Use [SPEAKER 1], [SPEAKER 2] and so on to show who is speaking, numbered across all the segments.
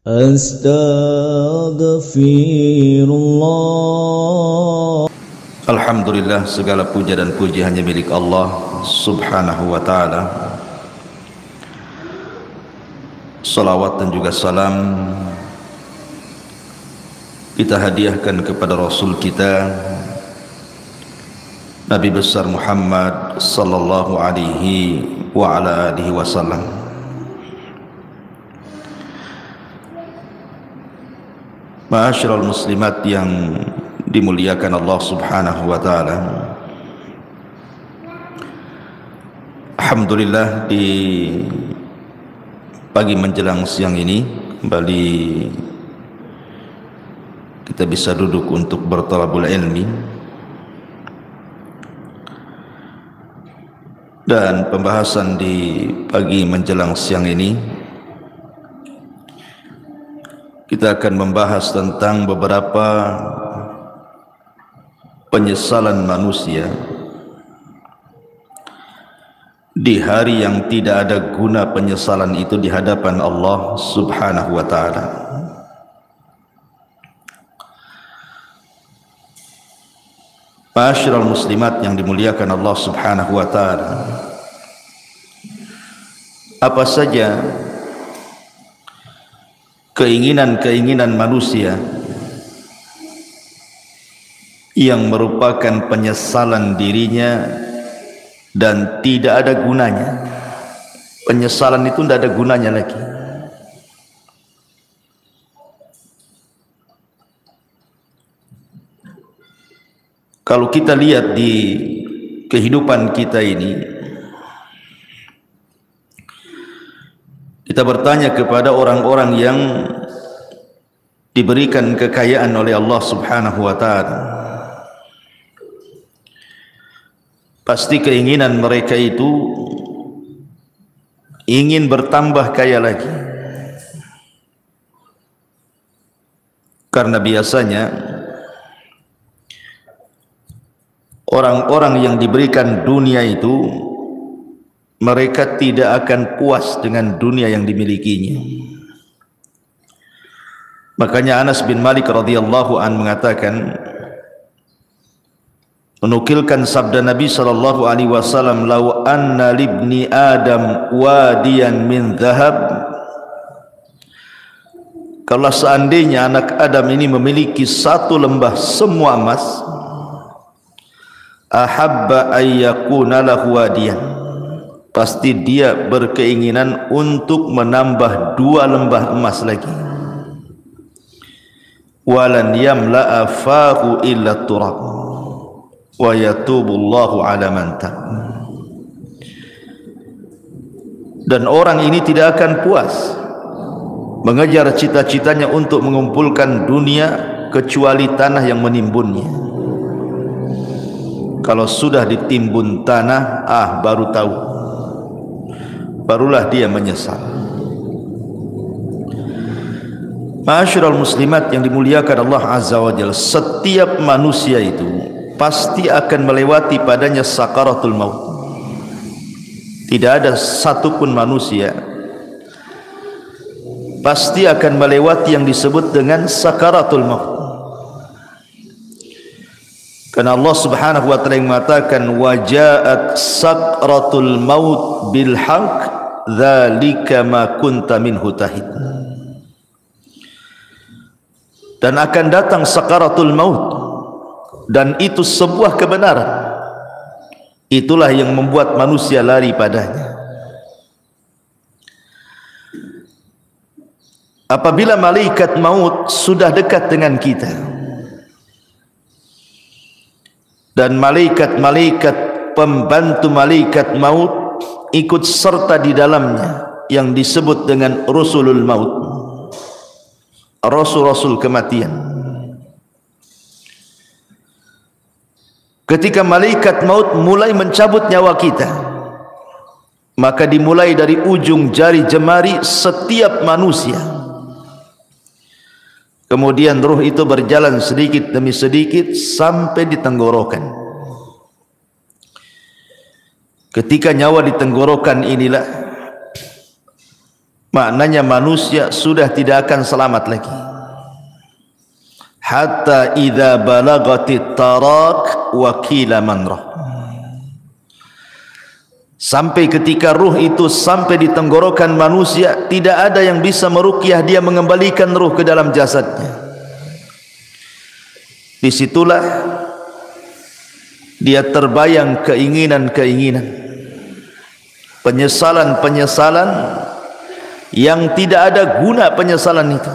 [SPEAKER 1] Astaghfirullah.
[SPEAKER 2] Alhamdulillah, segala puja dan puji hanya milik Allah subhanahu wa ta'ala. Salawat dan juga salam kita hadiahkan kepada Rasul kita Nabi besar Muhammad sallallahu alaihi wa ala alihi wasallam. Ma'asyiral muslimat yang dimuliakan Allah subhanahu wa ta'ala, alhamdulillah di pagi menjelang siang ini kembali kita bisa duduk untuk bertalabul ilmi. Dan pembahasan di pagi menjelang siang ini kita akan membahas tentang beberapa penyesalan manusia di hari yang tidak ada guna penyesalan itu di hadapan Allah subhanahu wa ta'ala. Ma'asyiral muslimat yang dimuliakan Allah subhanahu wa ta'ala, apa saja keinginan-keinginan manusia yang merupakan penyesalan dirinya dan tidak ada gunanya. Penyesalan itu tidak ada gunanya lagi. Kalau kita lihat di kehidupan kita ini, kita bertanya kepada orang-orang yang diberikan kekayaan oleh Allah subhanahu wa ta'ala, pasti keinginan mereka itu ingin bertambah kaya lagi. Karena biasanya orang-orang yang diberikan dunia itu mereka tidak akan puas dengan dunia yang dimilikinya. Makanya Anas bin Malik radhiyallahu an mengatakan, menukilkan sabda Nabi sallallahu alaihi wasallam, "Lau anna libni Adam wadiyan min dhahab." Kalau seandainya anak Adam ini memiliki satu lembah semua emas, ahabba ayyakuna lahu wadiyan, pasti dia berkeinginan untuk menambah 2 lembah emas lagi. Walan yamla'a fahu illa turab wa yatubullahu ala man tab. Dan orang ini tidak akan puas mengejar cita-citanya untuk mengumpulkan dunia kecuali tanah yang menimbunnya. Kalau sudah ditimbun tanah, baru tahu, barulah dia menyesal. Ma'asyiral muslimat yang dimuliakan Allah azza wa jalla, setiap manusia itu pasti akan melewati padanya sakaratul maut. Tidak ada satupun manusia pasti akan melewati yang disebut dengan sakaratul maut. Karena Allah subhanahu wa ta'ala mengatakan, wajaat sakratul maut bil haqq dzalika ma kunta minhu tahid. Dan akan datang sakaratul maut, dan itu sebuah kebenaran. Itulah yang membuat manusia lari padanya. Apabila malaikat maut sudah dekat dengan kita, dan malaikat-malaikat pembantu malaikat maut ikut serta di dalamnya yang disebut dengan rusulul maut, rasul-rasul kematian. Ketika malaikat maut mulai mencabut nyawa kita, maka dimulai dari ujung jari jemari setiap manusia. Kemudian ruh itu berjalan sedikit demi sedikit sampai di tenggorokan. Ketika nyawa di tenggorokan inilah, maknanya manusia sudah tidak akan selamat lagi. Hatta idza balagatit tarak wa qila man rah, sampai ketika ruh itu sampai di tenggorokan manusia, tidak ada yang bisa meruqyah dia, mengembalikan ruh ke dalam jasadnya. Disitulah dia terbayang keinginan-keinginan, penyesalan-penyesalan yang tidak ada guna penyesalan itu.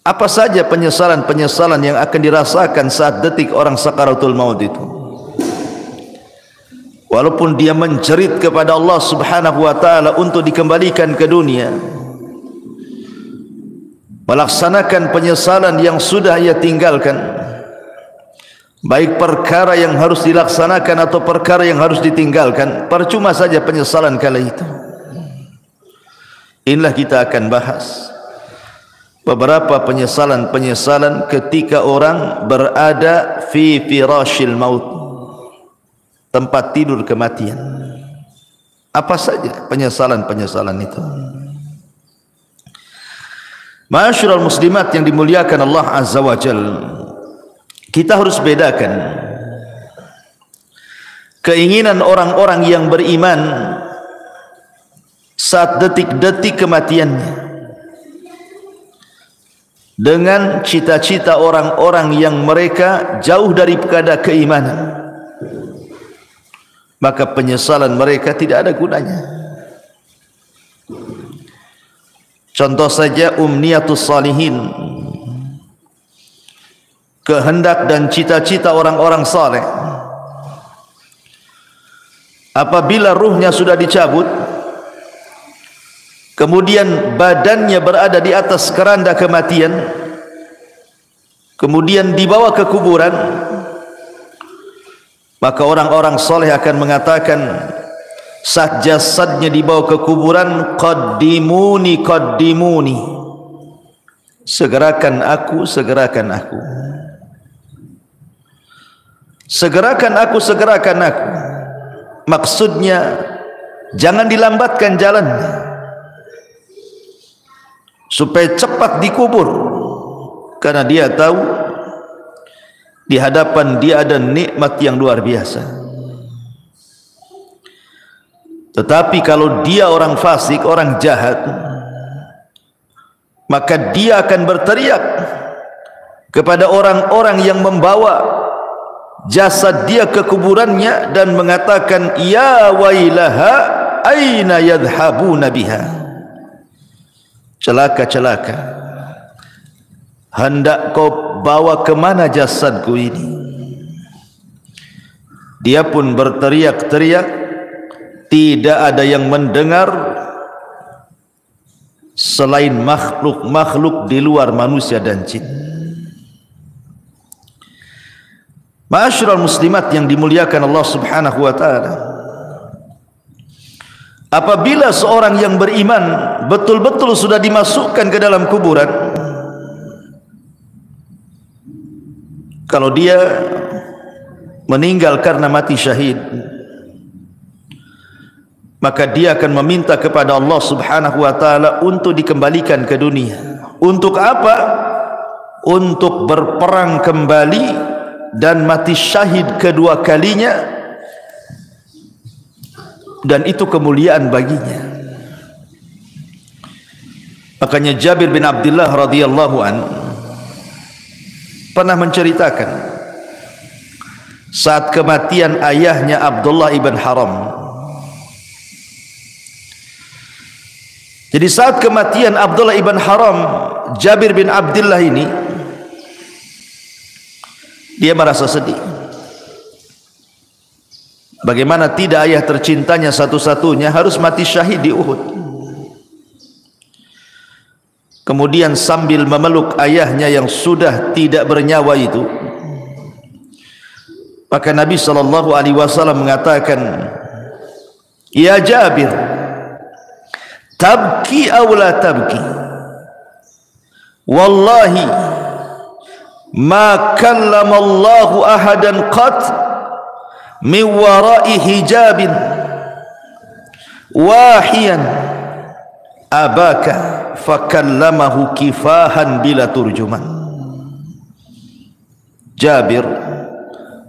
[SPEAKER 2] Apa saja penyesalan-penyesalan yang akan dirasakan saat detik orang sakaratul maut itu. Walaupun dia menjerit kepada Allah Subhanahu wa taala untuk dikembalikan ke dunia, melaksanakan penyesalan yang sudah ia tinggalkan, baik perkara yang harus dilaksanakan atau perkara yang harus ditinggalkan, percuma saja penyesalan kala itu. Inilah kita akan bahas beberapa penyesalan-penyesalan ketika orang berada fi firashil maut, tempat tidur kematian. Apa saja penyesalan-penyesalan itu? Ma'asyiral muslimat yang dimuliakan Allah Azza wa Jalla, kita harus bedakan keinginan orang-orang yang beriman saat detik-detik kematiannya dengan cita-cita orang-orang yang mereka jauh daripada keimanan. Maka penyesalan mereka tidak ada gunanya. Contoh saja umniyatus salihin, kehendak dan cita-cita orang-orang saleh. Apabila ruhnya sudah dicabut, kemudian badannya berada di atas keranda kematian, kemudian dibawa ke kuburan, maka orang-orang soleh akan mengatakan saat jasadnya dibawa ke kuburan, qaddimuni qaddimuni, segerakan aku, segerakan aku, segerakan aku, segerakan aku. Maksudnya jangan dilambatkan jalannya supaya cepat dikubur, karena dia tahu di hadapan dia ada nikmat yang luar biasa. Tetapi kalau dia orang fasik, orang jahat, maka dia akan berteriak kepada orang-orang yang membawa jasad dia ke kuburannya dan mengatakan, ya wailaha aina yadhhabuna biha, celaka, celaka, hendak kau bawa kemana jasadku ini? Dia pun berteriak-teriak, tidak ada yang mendengar selain makhluk-makhluk di luar manusia dan jin. Ma'asyiral muslimat yang dimuliakan Allah Subhanahu wa taala, apabila seorang yang beriman betul-betul sudah dimasukkan ke dalam kuburan, kalau dia meninggal karena mati syahid, maka dia akan meminta kepada Allah Subhanahu wa taala untuk dikembalikan ke dunia. Untuk apa? Untuk berperang kembali dan mati syahid kedua kalinya, dan itu kemuliaan baginya. Makanya Jabir bin Abdullah radhiyallahu an pernah menceritakan saat kematian ayahnya Abdullah ibn Haram. Jadi saat kematian Abdullah ibn Haram, Jabir bin Abdullah ini dia merasa sedih. Bagaimana tidak ayah tercintanya satu-satunya harus mati syahid di Uhud. Kemudian sambil memeluk ayahnya yang sudah tidak bernyawa itu, maka Nabi SAW mengatakan, ya Jabir, tabki aw la tabki, wallahi ma kallama Allahu ahadan qat min wara'i hijabin wahiyan abaka fakallamahu kifahan bila turjuman. Jabir,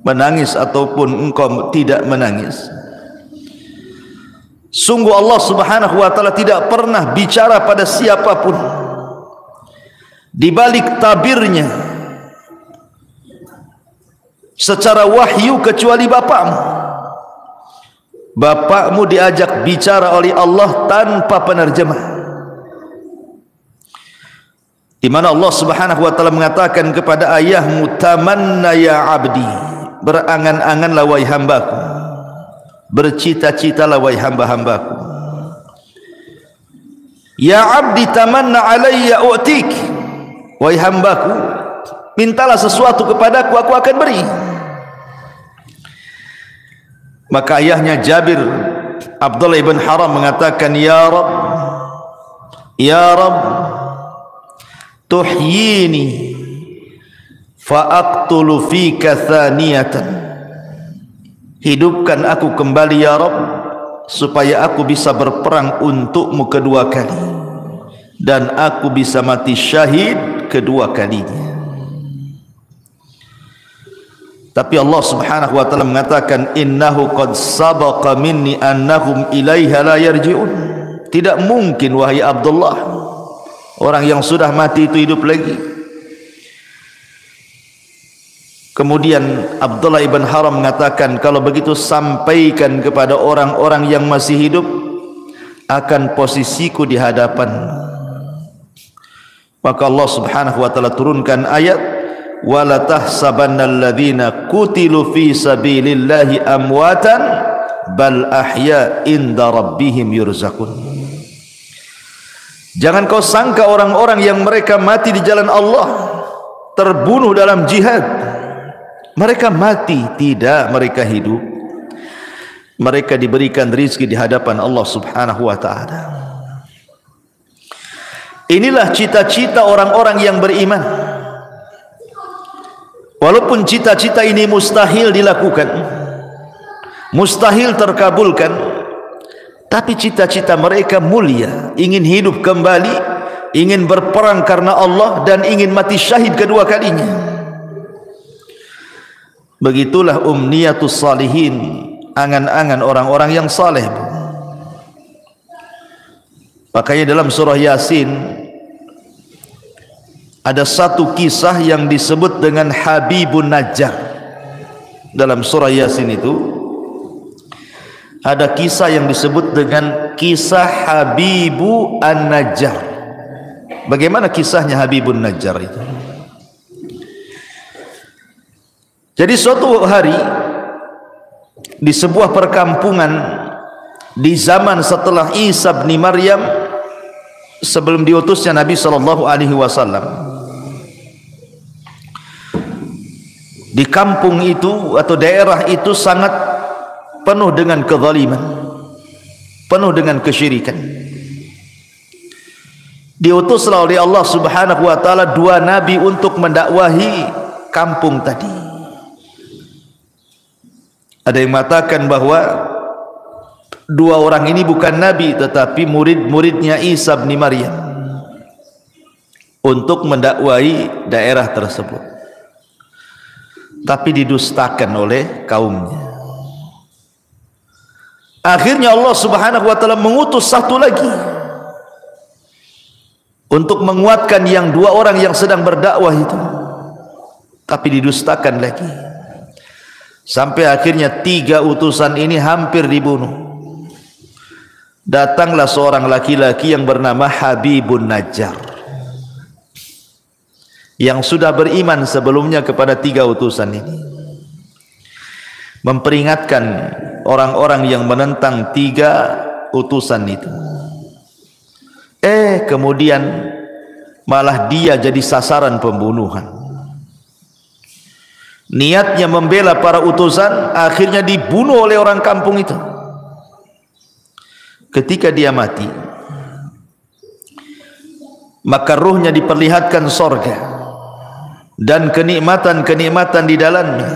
[SPEAKER 2] menangis ataupun engkau tidak menangis, sungguh Allah Subhanahu wa taala tidak pernah bicara pada siapapun di balik tabirnya secara wahyu kecuali bapakmu. Bapakmu diajak bicara oleh Allah tanpa penerjemah, di mana Allah Subhanahu wa taala mengatakan kepada ayahmu, tamanna ya abdi, berangan-anganlah wahai hambaku, bercita-citalah wahai hamba-hambaku. Ya abdi tamanna alayya u'tik, wahai hambaku, mintalah sesuatu kepadaku, aku akan beri. Maka ayahnya Jabir, Abdullah ibn Haram, mengatakan, ya Rabb tuhyini fa'aqtulu fika thaniyatan, hidupkan aku kembali ya Rabb, supaya aku bisa berperang untukmu kedua kali, dan aku bisa mati syahid kedua kalinya. Tapi Allah Subhanahu wa taala mengatakan, innahu qad sabaqa minni annahum ilaiha la yarji'un. Tidak mungkin wahai Abdullah, orang yang sudah mati itu hidup lagi. Kemudian Abdullah ibn Haram mengatakan, kalau begitu sampaikan kepada orang-orang yang masih hidup akan posisiku di hadapan. Maka Allah Subhanahu wa taala turunkan ayat, wala tahsabannal ladzina qutilu fi sabilillahi amwatan bal ahya inda rabbihim yurzaqun. Jangan kau sangka orang-orang yang mereka mati di jalan Allah, terbunuh dalam jihad, mereka mati. Tidak, mereka hidup. Mereka diberikan rizki di hadapan Allah Subhanahu wa ta'ala. Inilah cita-cita orang-orang yang beriman. Walaupun cita-cita ini mustahil dilakukan, mustahil terkabulkan, tapi cita-cita mereka mulia, ingin hidup kembali, ingin berperang karena Allah, dan ingin mati syahid kedua kalinya. Begitulah umniyatus salihin, angan-angan orang-orang yang saleh. Makanya dalam surah Yasin ada satu kisah yang disebut dengan Habibun Najjar. Dalam surah Yasin itu ada kisah yang disebut dengan kisah Habibu An-Najjar. Bagaimana kisahnya Habibun Najjar itu? Jadi suatu hari di sebuah perkampungan di zaman setelah Isa bin Maryam, sebelum diutusnya Nabi SAW, di kampung itu atau daerah itu sangat penuh dengan kezaliman, penuh dengan kesyirikan. Diutuslah oleh Allah Subhanahu wa taala dua nabi untuk mendakwahi kampung tadi. Ada yang mengatakan bahwa dua orang ini bukan nabi tetapi murid-muridnya Isa bin Maryam untuk mendakwahi daerah tersebut, tapi didustakan oleh kaumnya. Akhirnya Allah Subhanahu wa taala mengutus satu lagi untuk menguatkan yang dua orang yang sedang berdakwah itu, tapi didustakan lagi, sampai akhirnya tiga utusan ini hampir dibunuh. Datanglah seorang laki-laki yang bernama Habibun Najjar, yang sudah beriman sebelumnya kepada tiga utusan ini, memperingatkan orang-orang yang menentang tiga utusan itu. Kemudian malah dia jadi sasaran pembunuhan. Niatnya membela para utusan, akhirnya dibunuh oleh orang kampung itu. Ketika dia mati, maka ruhnya diperlihatkan sorga dan kenikmatan-kenikmatan di dalamnya,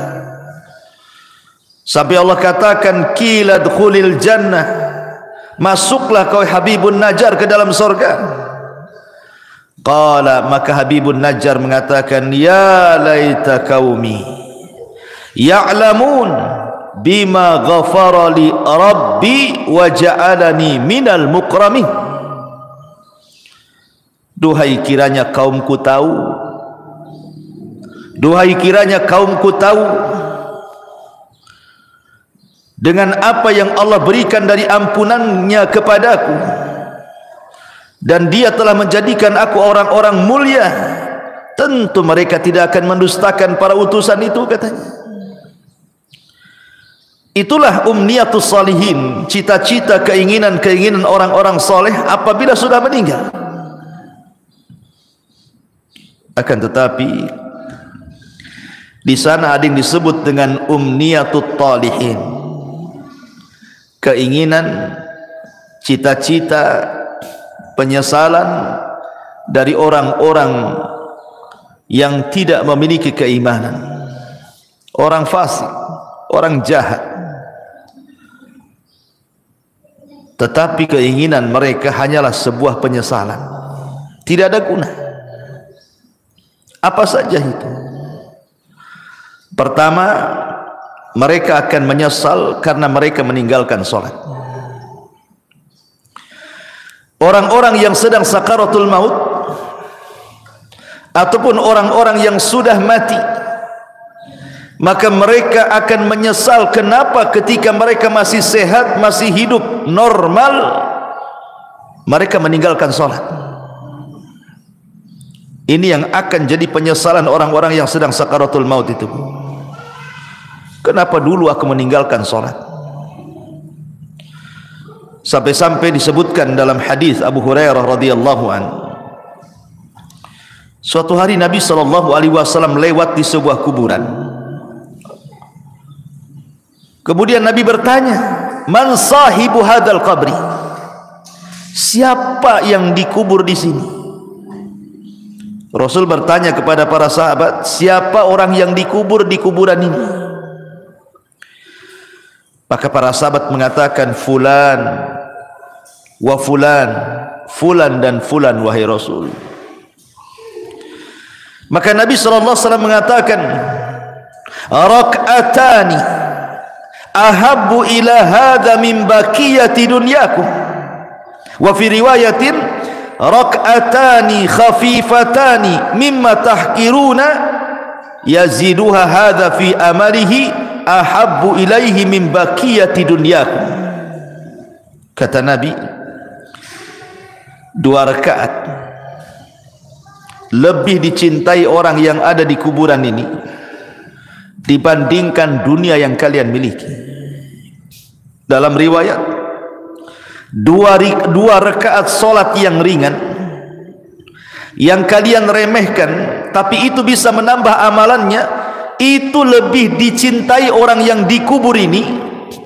[SPEAKER 2] sampai Allah katakan, qila dkhulil jannah masuklah kau Habibun Najjar ke dalam surga. Qala, maka Habibun Najjar mengatakan, ya laita qaumi ya'lamun bima ghafara li rabbi wa ja'alani minal mukramin. Duhai kiranya kaumku tahu, duhai kiranya kaumku tahu dengan apa yang Allah berikan dari ampunannya kepadaku, dan dia telah menjadikan aku orang-orang mulia, tentu mereka tidak akan mendustakan para utusan itu, katanya. Itulah umniyatus salihin, cita-cita, keinginan-keinginan orang-orang soleh apabila sudah meninggal. Akan tetapi di sana ada yang disebut dengan umniyatut talihin, keinginan, cita-cita, penyesalan dari orang-orang yang tidak memiliki keimanan, orang fasik, orang jahat. Tetapi keinginan mereka hanyalah sebuah penyesalan, tidak ada guna. Apa saja itu? Pertama, mereka akan menyesal karena mereka meninggalkan sholat. Orang-orang yang sedang sakaratul maut ataupun orang-orang yang sudah mati, maka mereka akan menyesal kenapa ketika mereka masih sehat, masih hidup normal, mereka meninggalkan sholat. Ini yang akan jadi penyesalan orang-orang yang sedang sakaratul maut itu. Kenapa dulu aku meninggalkan sholat? Sampai-sampai disebutkan dalam hadis Abu Hurairah radhiyallahu an, suatu hari Nabi SAW lewat di sebuah kuburan. Kemudian Nabi bertanya, man sahibu hadal qabri? Siapa yang dikubur di sini? Rasul bertanya kepada para sahabat, siapa orang yang dikubur di kuburan ini? Maka para sahabat mengatakan, fulan wa fulan, fulan dan fulan wahai Rasul. Maka Nabi SAW mengatakan, rak'atani ahabbu ila hadha min baqiyati dunyakum. Wa fi riwayatin, rak'atani khafifatani mimma tahkiruna yaziduha hadha fi amalihi ahabbu ilaihi min baqiyati dunyakum. Kata Nabi, 2 rakaat lebih dicintai orang yang ada di kuburan ini dibandingkan dunia yang kalian miliki. Dalam riwayat, 2 rakaat solat yang ringan yang kalian remehkan, tapi itu bisa menambah amalannya, itu lebih dicintai orang yang dikubur ini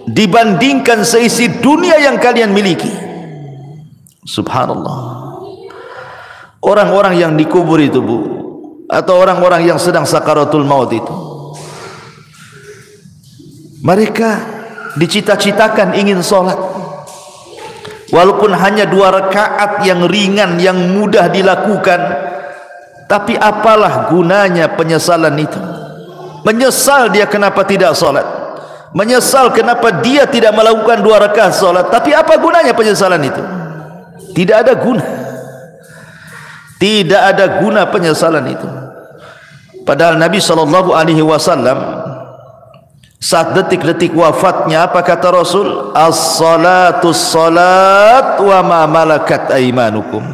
[SPEAKER 2] dibandingkan seisi dunia yang kalian miliki. Subhanallah. Orang-orang yang dikubur itu, Bu, atau orang-orang yang sedang sakaratul maut itu, mereka dicita-citakan ingin sholat, walaupun hanya 2 rakaat yang ringan, yang mudah dilakukan. Tapi apalah gunanya penyesalan itu? Menyesal dia kenapa tidak sholat, menyesal kenapa dia tidak melakukan 2 rakaat sholat. Tapi apa gunanya penyesalan itu? Tidak ada guna. Tidak ada guna penyesalan itu. Padahal Nabi SAW saat detik-detik wafatnya, apa kata Rasul? As-salatu salat wa ma malakat aimanukum.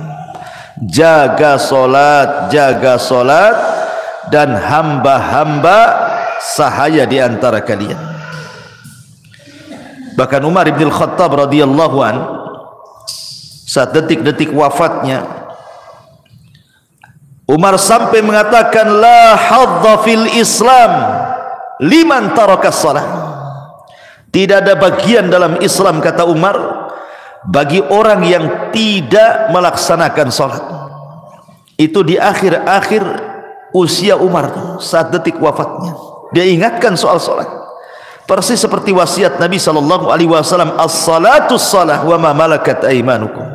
[SPEAKER 2] Jaga solat, jaga solat, dan hamba-hamba sahaya di antara kalian. Bahkan Umar bin Khattab radhiyallahu an, saat detik-detik wafatnya, Umar sampai mengatakan, la hadza fil Islam liman taraka shalah. Tidak ada bagian dalam Islam, kata Umar, bagi orang yang tidak melaksanakan salat. Itu di akhir-akhir usia Umar, saat detik wafatnya, dia ingatkan soal salat. persis seperti wasiat Nabi sallallahu alaihi wasallam, as-salatu shalah wa ma malakat aymanukum.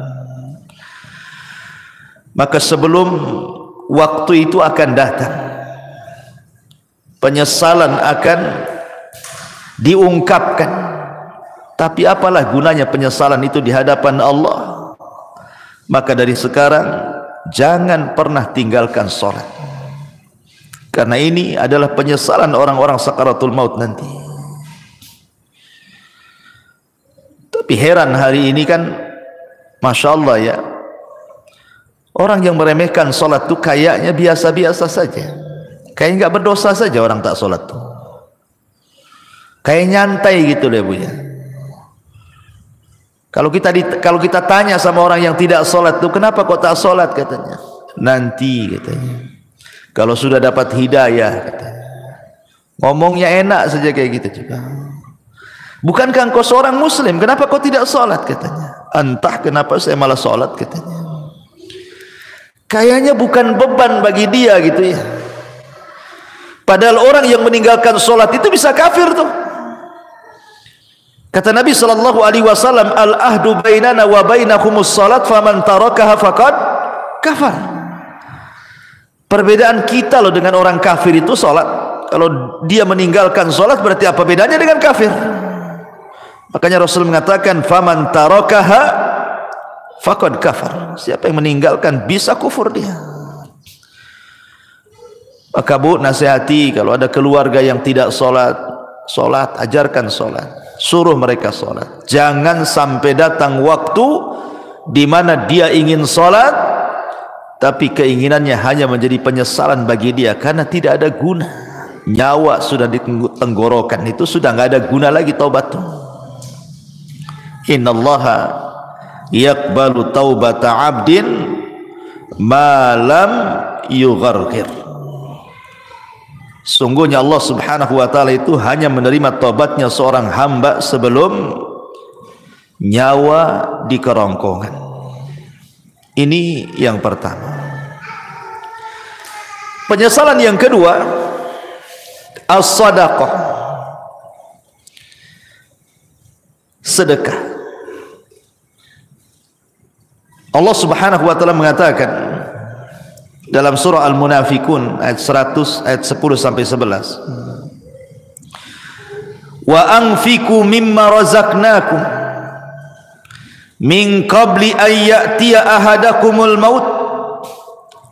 [SPEAKER 2] Maka sebelum waktu itu akan datang, penyesalan akan diungkapkan. Tapi apalah gunanya penyesalan itu di hadapan Allah? Maka dari sekarang jangan pernah tinggalkan salat, karena ini adalah penyesalan orang-orang sakaratul maut nanti. Tapi heran hari ini kan, Masya Allah ya, orang yang meremehkan salat itu kayaknya biasa-biasa saja, kayak nggak berdosa saja orang tak salat tuh, kayak nyantai gitu deh Bu ya. Kalau kita tanya sama orang yang tidak sholat tuh, kenapa kok tak sholat, katanya, nanti katanya, kalau sudah dapat hidayah, katanya. Ngomongnya enak saja kayak gitu juga. Bukankah engkau seorang muslim, kenapa kau tidak sholat, katanya. Entah kenapa saya malah sholat, katanya. Kayaknya bukan beban bagi dia gitu ya. Padahal orang yang meninggalkan sholat itu bisa kafir tuh. Kata Nabi sallallahu alaihi wasallam, al-ahdu bainana wa bainakumus salat faman tarakaha faqad kafar. Perbedaan kita loh dengan orang kafir itu salat. Kalau dia meninggalkan salat berarti apa bedanya dengan kafir? Makanya Rasul mengatakan faman tarakaha faqad kafar. Siapa yang meninggalkan bisa kufur dia. Maka Bu, nasihati kalau ada keluarga yang tidak salat, ajarkan salat. Suruh mereka sholat. Jangan sampai datang waktu di mana dia ingin sholat, tapi keinginannya hanya menjadi penyesalan bagi dia karena tidak ada guna. Nyawa sudah di tenggorokan, itu sudah nggak ada guna lagi taubat. Innallaha yaqbalu taubata abdin ma lam yugharghir. Sungguhnya Allah subhanahu wa ta'ala itu hanya menerima taubatnya seorang hamba sebelum nyawa di kerongkongan. Ini yang pertama. Penyesalan yang kedua, as-sadaqah, sedekah. Allah subhanahu wa ta'ala mengatakan dalam surah Al-Munafikun ayat 100, ayat 10 sampai 11. Wa anfiqu mimma razaqnakum min qabli an ya'tiya ahadakumul maut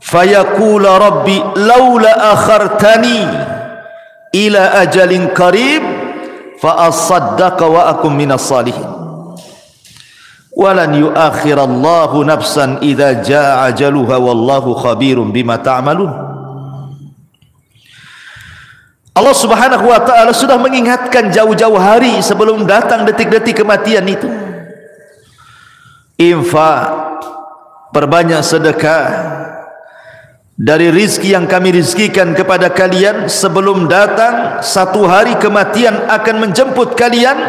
[SPEAKER 2] fayaqula rabbi laula akhartani ila ajalin qarib fa asaddaqa wa akum minas salihin. Walan yuakhirallahu nafsan idza jaa ajaluha wallahu khabirum bima ta'malun. Allah subhanahu wa ta'ala sudah mengingatkan jauh-jauh hari sebelum datang detik-detik kematian itu. Infak, perbanyak sedekah dari rizki yang kami rizkikan kepada kalian sebelum datang satu hari kematian akan menjemput kalian.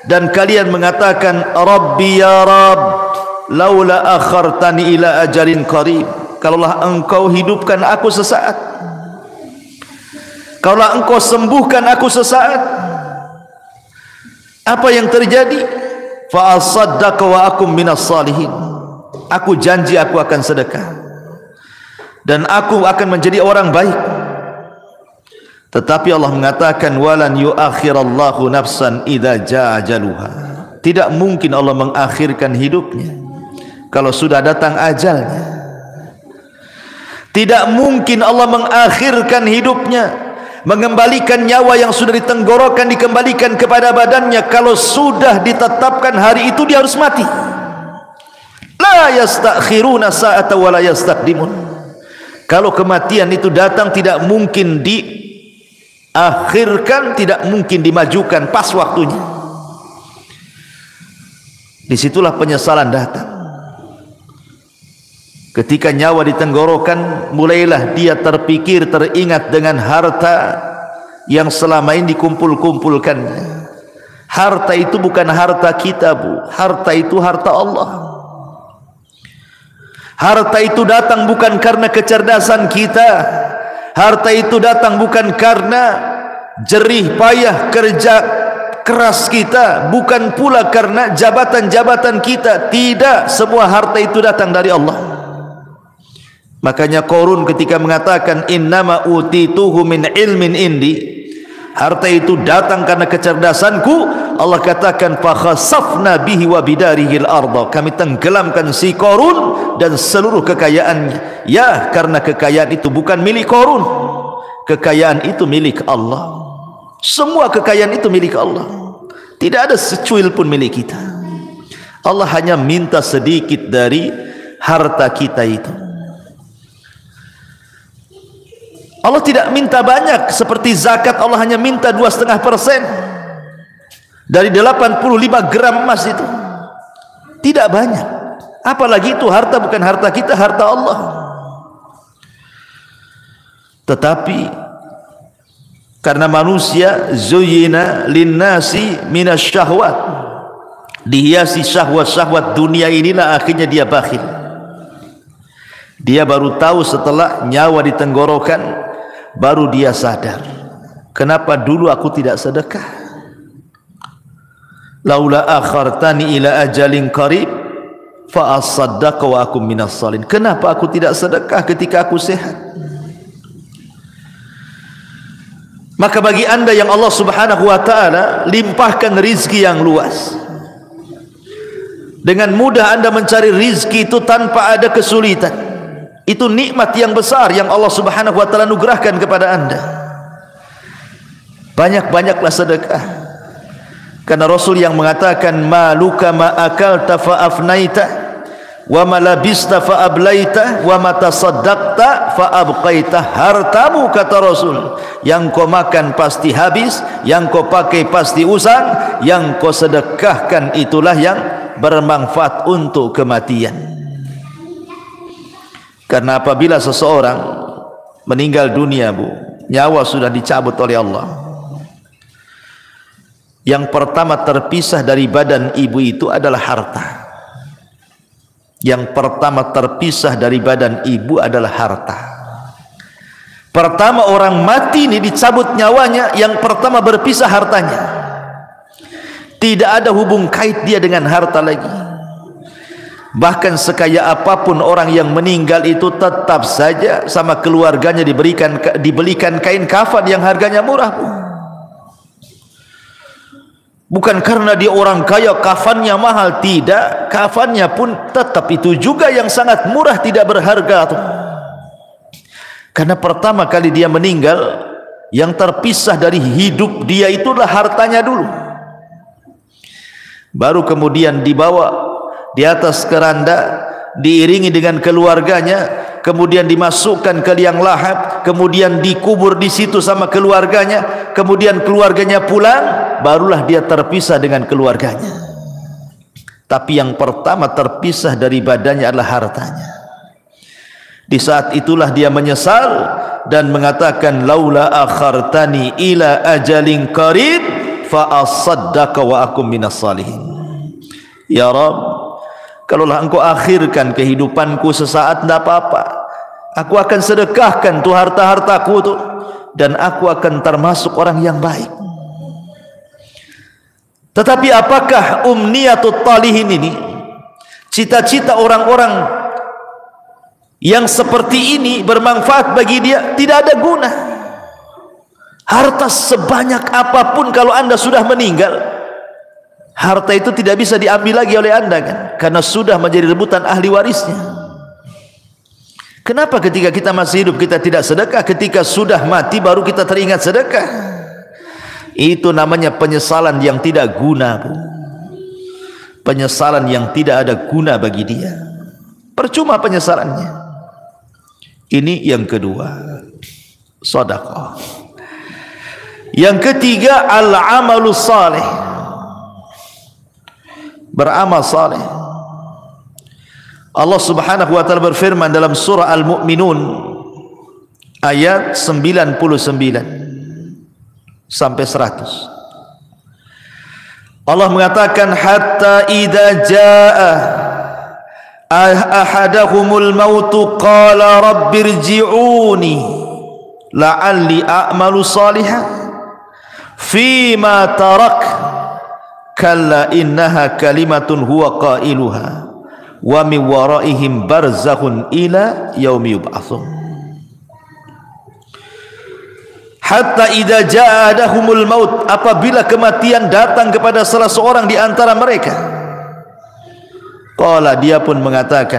[SPEAKER 2] Dan kalian mengatakan, Rabbi ya Rabb, laula akhartani ila ajalin qarib. Kalaulah engkau hidupkan aku sesaat, kalaulah engkau sembuhkan aku sesaat, apa yang terjadi? Fa asaddaqa wa akum minas salihin. Aku janji aku akan sedekah dan aku akan menjadi orang baik. Tetapi Allah mengatakan walan yuakhirallahu nafsan idza jaa ajaluha. Tidak mungkin Allah mengakhirkan hidupnya kalau sudah datang ajalnya. Tidak mungkin Allah mengakhirkan hidupnya, mengembalikan nyawa yang sudah ditenggorokan dikembalikan kepada badannya kalau sudah ditetapkan hari itu dia harus mati. La yastakhiruna sa'ata wa la yastaqdimun. Kalau kematian itu datang tidak mungkin akhirkan, tidak mungkin dimajukan pas waktunya. Disitulah penyesalan datang. Ketika nyawa ditenggorokan, mulailah dia terpikir, teringat dengan harta yang selama ini dikumpul-kumpulkannya. Harta itu bukan harta kita, Bu. Harta itu harta Allah. Harta itu datang bukan karena kecerdasan kita. Harta itu datang bukan karena jerih payah kerja keras kita, bukan pula karena jabatan-jabatan kita. Tidak, semua harta itu datang dari Allah. Makanya Qarun ketika mengatakan innama utituhu min ilmin indi, harta itu datang karena kecerdasanku, Allah katakan fa khasafna bihi wa bidarihil arda, kami tenggelamkan si Qarun dan seluruh kekayaannya. Ya, karena kekayaan itu bukan milik Qarun, kekayaan itu milik Allah. Semua kekayaan itu milik Allah, tidak ada secuil pun milik kita. Allah hanya minta sedikit dari harta kita itu. Allah tidak minta banyak seperti zakat. Allah hanya minta 2,5% dari 85 gram emas itu. Tidak banyak. Apalagi itu harta bukan harta kita, harta Allah. Tetapi karena manusia zuyyina linnasi minasyahwat, dihiasi syahwat-syahwat dunia inilah, akhirnya dia bakhil. Dia baru tahu setelah nyawa di tenggorokan, baru dia sadar, kenapa dulu aku tidak sedekah? Laula akhartani ila ajalin qarib fa asaddaqa wa akum minas salihin. Kenapa aku tidak sedekah ketika aku sehat? Maka bagi anda yang Allah subhanahu wa ta'ala limpahkan rizki yang luas, dengan mudah anda mencari rizki itu tanpa ada kesulitan. Itu nikmat yang besar yang Allah subhanahu wa ta'ala anugerahkan kepada anda. Banyak-banyaklah sedekah, karena Rasul yang mengatakan maluka ma akalta fa afnaita wa ma labista fa ablaita wa ma tasaddaqta fa abqaita. Hartamu, kata Rasul, yang kau makan pasti habis, yang kau pakai pasti usang, yang kau sedekahkan itulah yang bermanfaat untuk kematian. Karena apabila seseorang meninggal dunia, Bu, nyawa sudah dicabut oleh Allah, yang pertama terpisah dari badan ibu itu adalah harta. Yang pertama terpisah dari badan ibu adalah harta. Pertama orang mati ini dicabut nyawanya, yang pertama berpisah hartanya. Tidak ada hubung kait dia dengan harta lagi. Bahkan sekaya apapun orang yang meninggal itu, tetap saja sama keluarganya dibelikan kain kafan yang harganya murah, Bu. Bukan karena dia orang kaya kafannya mahal, tidak, kafannya pun tetap itu juga yang sangat murah, tidak berharga tuh. Karena pertama kali dia meninggal, yang terpisah dari hidup dia itulah hartanya dulu. Baru kemudian dibawa di atas keranda, diiringi dengan keluarganya, kemudian dimasukkan ke liang lahat, kemudian dikubur di situ sama keluarganya, kemudian keluarganya pulang, barulah dia terpisah dengan keluarganya. Tapi yang pertama terpisah dari badannya adalah hartanya. Di saat itulah dia menyesal dan mengatakan laula akhartani ila ajalin qarib fa asaddaqa wa akum minas salihin. Ya Rabb, kalaulah engkau akhirkan kehidupanku sesaat, tidak apa-apa, aku akan sedekahkan tuh harta-hartaku tuh, dan aku akan termasuk orang yang baik. Tetapi apakah umniyatut talihin ini, cita-cita orang-orang yang seperti ini bermanfaat bagi dia? Tidak ada guna. Harta sebanyak apapun kalau anda sudah meninggal, harta itu tidak bisa diambil lagi oleh anda, kan? Karena sudah menjadi rebutan ahli warisnya. Kenapa ketika kita masih hidup kita tidak sedekah? Ketika sudah mati baru kita teringat sedekah. Itu namanya penyesalan yang tidak guna, Bu. Penyesalan yang tidak ada guna bagi dia. Percuma penyesalannya. Ini yang kedua, sedekah. Yang ketiga, al-amalu salih, beramal saleh. Allah subhanahu wa ta'ala berfirman dalam surah Al-Mu'minun ayat 99 sampai 100. Allah mengatakan hatta idza jaa ahadahumul mautu qala rabbirji'uni la'alli a'malu salihan fima tarak kalla innaha kalimatun huwa qailuha wa min waraihim barzakhun ila yaumi yub'atsun. Hatta idza ja'adahumul maut, apabila kematian datang kepada salah seorang di antara mereka, qala, dia pun mengatakan,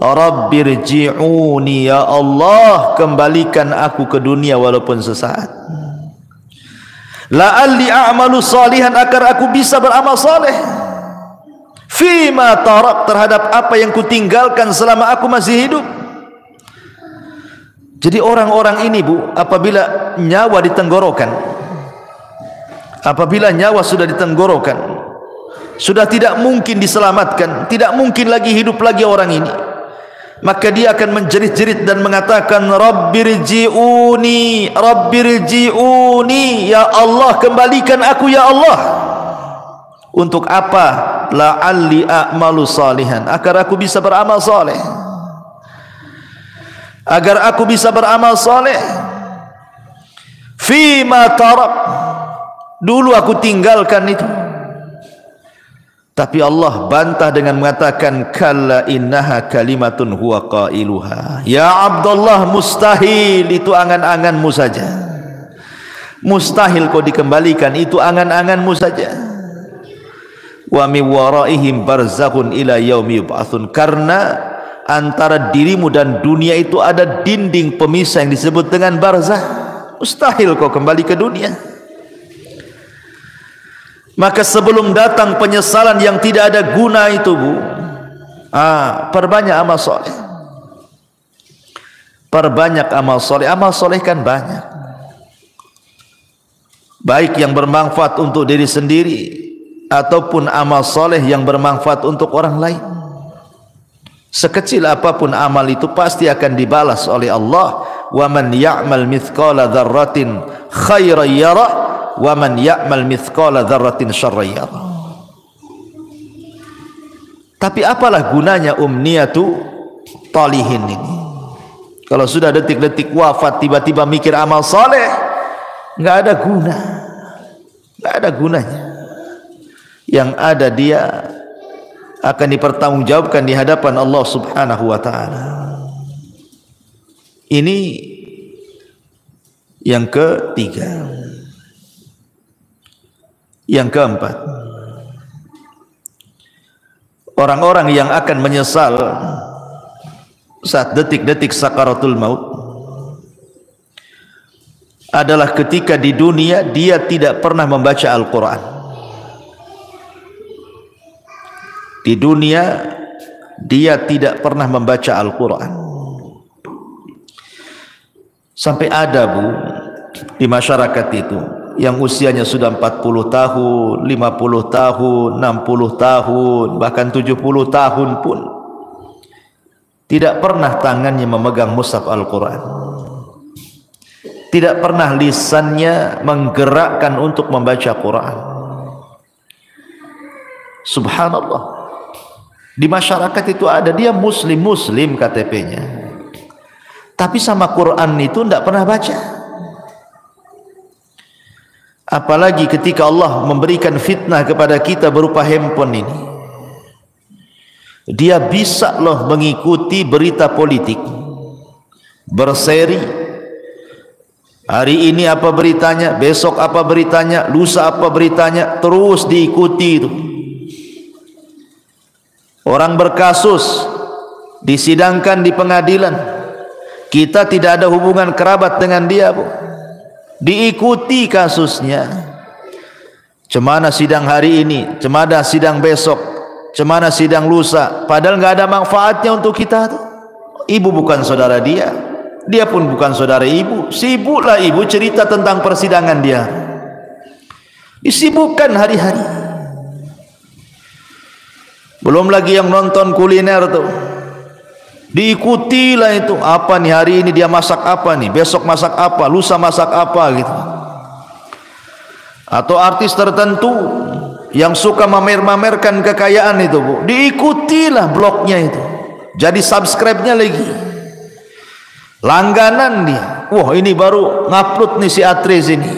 [SPEAKER 2] Rabbirji'uni, ya Allah, kembalikan aku ke dunia walaupun sesaat, la'alli a'malu salihan, agar aku bisa beramal saleh, fima tarak, terhadap apa yang kutinggalkan selama aku masih hidup. Jadi orang-orang ini, Bu, apabila nyawa di tenggorokan, apabila nyawa sudah di tenggorokan, sudah tidak mungkin diselamatkan, tidak mungkin lagi hidup lagi orang ini, maka dia akan menjerit-jerit dan mengatakan, Rabbirji'uni, Rabbirji'uni, ya Allah, kembalikan aku ya Allah. Untuk apa? La'alli a'malu salihan, agar aku bisa beramal saleh, agar aku bisa beramal saleh. Fima tarak, dulu aku tinggalkan itu. Tapi Allah bantah dengan mengatakan, kalla innaha kalimatun huwa qailuha. Ya Abdullah, mustahil, itu angan-anganmu saja. Mustahil kau dikembalikan, itu angan-anganmu saja. Wa min waraihim barzakhun ila yaumi yub'atsun, karena antara dirimu dan dunia itu ada dinding pemisah yang disebut dengan barzah. Mustahil kau kembali ke dunia. Maka sebelum datang penyesalan yang tidak ada guna itu, Bu, perbanyak amal soleh. Perbanyak amal soleh. Amal soleh kan banyak, baik yang bermanfaat untuk diri sendiri ataupun amal soleh yang bermanfaat untuk orang lain. Sekecil apapun amal itu pasti akan dibalas oleh Allah. Wa man ya'mal mithqala dzarratin khairan yara wa man ya'mal mithqala dzarratin syarran yara. Tapi apalah gunanya umniyatu talihin ini? Kalau sudah detik-detik wafat tiba-tiba mikir amal saleh, enggak ada guna. Enggak ada gunanya. Yang ada dia akan dipertanggungjawabkan di hadapan Allah Subhanahu wa taala. Ini yang ketiga. Yang keempat, orang-orang yang akan menyesal saat detik-detik sakaratul maut adalah ketika di dunia dia tidak pernah membaca Al-Quran. Di dunia dia tidak pernah membaca Al-Quran. Sampai ada, Bu, di masyarakat itu yang usianya sudah 40 tahun, 50 tahun, 60 tahun, bahkan 70 tahun pun tidak pernah tangannya memegang mushaf Al-Quran, tidak pernah lisannya menggerakkan untuk membaca Quran. Subhanallah. Di masyarakat itu ada, dia muslim KTP-nya, tapi sama Quran itu tidak pernah baca. Apalagi ketika Allah memberikan fitnah kepada kita berupa handphone ini, dia bisa loh mengikuti berita politik, berseri. Hari ini apa beritanya, besok apa beritanya, lusa apa beritanya, terus diikuti itu. Orang berkasus disidangkan di pengadilan, kita tidak ada hubungan kerabat dengan dia, Bu, diikuti kasusnya. Cemana sidang hari ini, cemana sidang besok, cemana sidang lusa, padahal nggak ada manfaatnya untuk kita tuh. Ibu bukan saudara dia, dia pun bukan saudara ibu. Sibuklah ibu cerita tentang persidangan dia, disibukkan hari-hari. Belum lagi yang nonton kuliner tuh, diikutilah itu. Apa nih hari ini dia masak apa nih, besok masak apa, lusa masak apa gitu. Atau artis tertentu yang suka mamer-mamerkan kekayaan itu, Bu, diikutilah blognya itu, jadi subscribe-nya lagi, langganan dia. Wah, ini baru ngupload nih si Atris ini,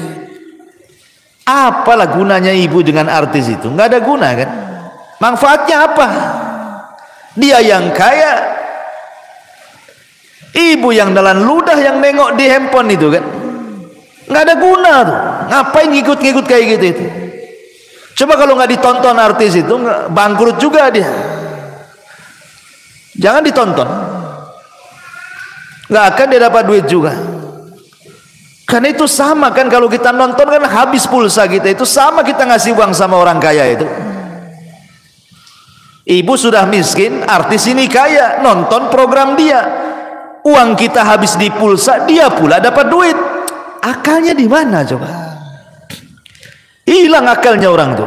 [SPEAKER 2] Apalah gunanya ibu dengan artis itu? Nggak ada guna kan? Manfaatnya apa? Dia yang kaya, ibu yang nelan ludah yang nengok di handphone itu kan, nggak ada guna tuh. Ngapain ngikut-ngikut kayak gitu itu? Coba kalau nggak ditonton artis itu, bangkrut juga dia. Jangan ditonton, nggak akan dia dapat duit juga. Karena itu sama kan, kalau kita nonton kan habis pulsa kita, itu sama kita ngasih uang sama orang kaya itu. Ibu sudah miskin, artis ini kaya, nonton program dia, uang kita habis di pulsa, dia pula dapat duit. Akalnya di mana coba? Hilang akalnya orang tuh.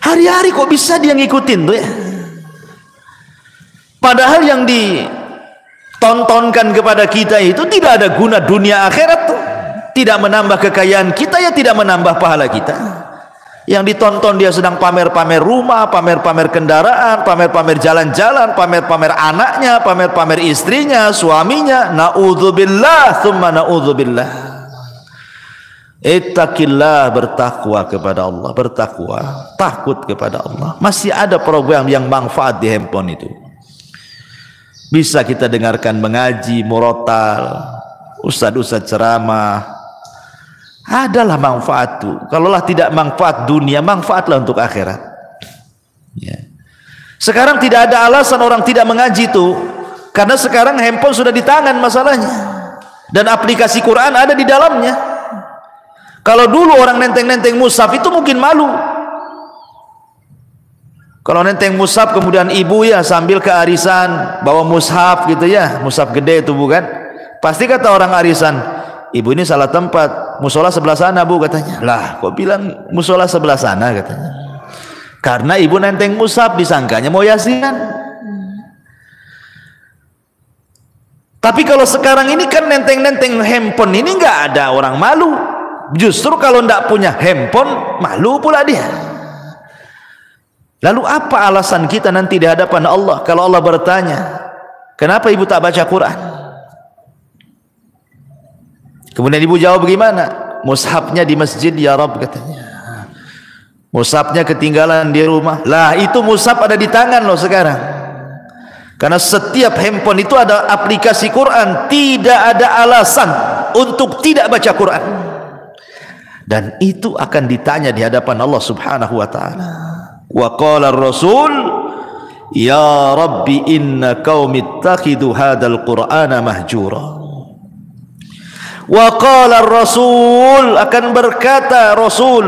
[SPEAKER 2] Hari-hari kok bisa dia ngikutin tuh ya? Padahal yang ditontonkan kepada kita itu tidak ada guna dunia akhirat tuh. Tidak menambah kekayaan kita, ya tidak menambah pahala kita. Yang ditonton dia sedang pamer-pamer rumah, pamer-pamer kendaraan, pamer-pamer jalan-jalan, pamer-pamer anaknya, pamer-pamer istrinya, suaminya. Na'udzubillah, thumma na'udzubillah. Ittaqillah, bertakwa kepada Allah, bertakwa, takut kepada Allah. Masih ada program yang manfaat di handphone itu. Bisa kita dengarkan mengaji, murotal, ustadz-ustadz ceramah. Adalah manfaat itu. Kalaulah tidak manfaat dunia, manfaatlah untuk akhirat. Ya. Sekarang tidak ada alasan orang tidak mengaji itu, karena sekarang handphone sudah di tangan masalahnya, dan aplikasi Quran ada di dalamnya. Kalau dulu orang nenteng-nenteng mushaf itu mungkin malu. Kalau nenteng mushaf kemudian ibu ya sambil ke arisan bawa mushaf gitu ya, mushaf gede itu bukan? Pasti kata orang arisan, ibu ini salah tempat, musola sebelah sana bu katanya. Lah kok bilang musola sebelah sana katanya? Karena ibu nenteng mushaf, disangkanya mau yasinan. Tapi kalau sekarang ini kan nenteng-nenteng handphone ini nggak ada orang malu. Justru kalau ndak punya handphone malu pula dia. Lalu apa alasan kita nanti di hadapan Allah kalau Allah bertanya, kenapa ibu tak baca Quran? Kemudian ibu jawab bagaimana? Mushafnya di masjid ya Rabb katanya. Mushafnya ketinggalan di rumah. Lah itu mushaf ada di tangan loh sekarang. Karena setiap handphone itu ada aplikasi Quran. Tidak ada alasan untuk tidak baca Quran. Dan itu akan ditanya di hadapan Allah Subhanahu wa taala. Wa qala ar-rasul ya Rabbi inna qaumi ittakhidhu hadzal Qur'ana mahjura. Wa qala ar-rasul, akan berkata Rasul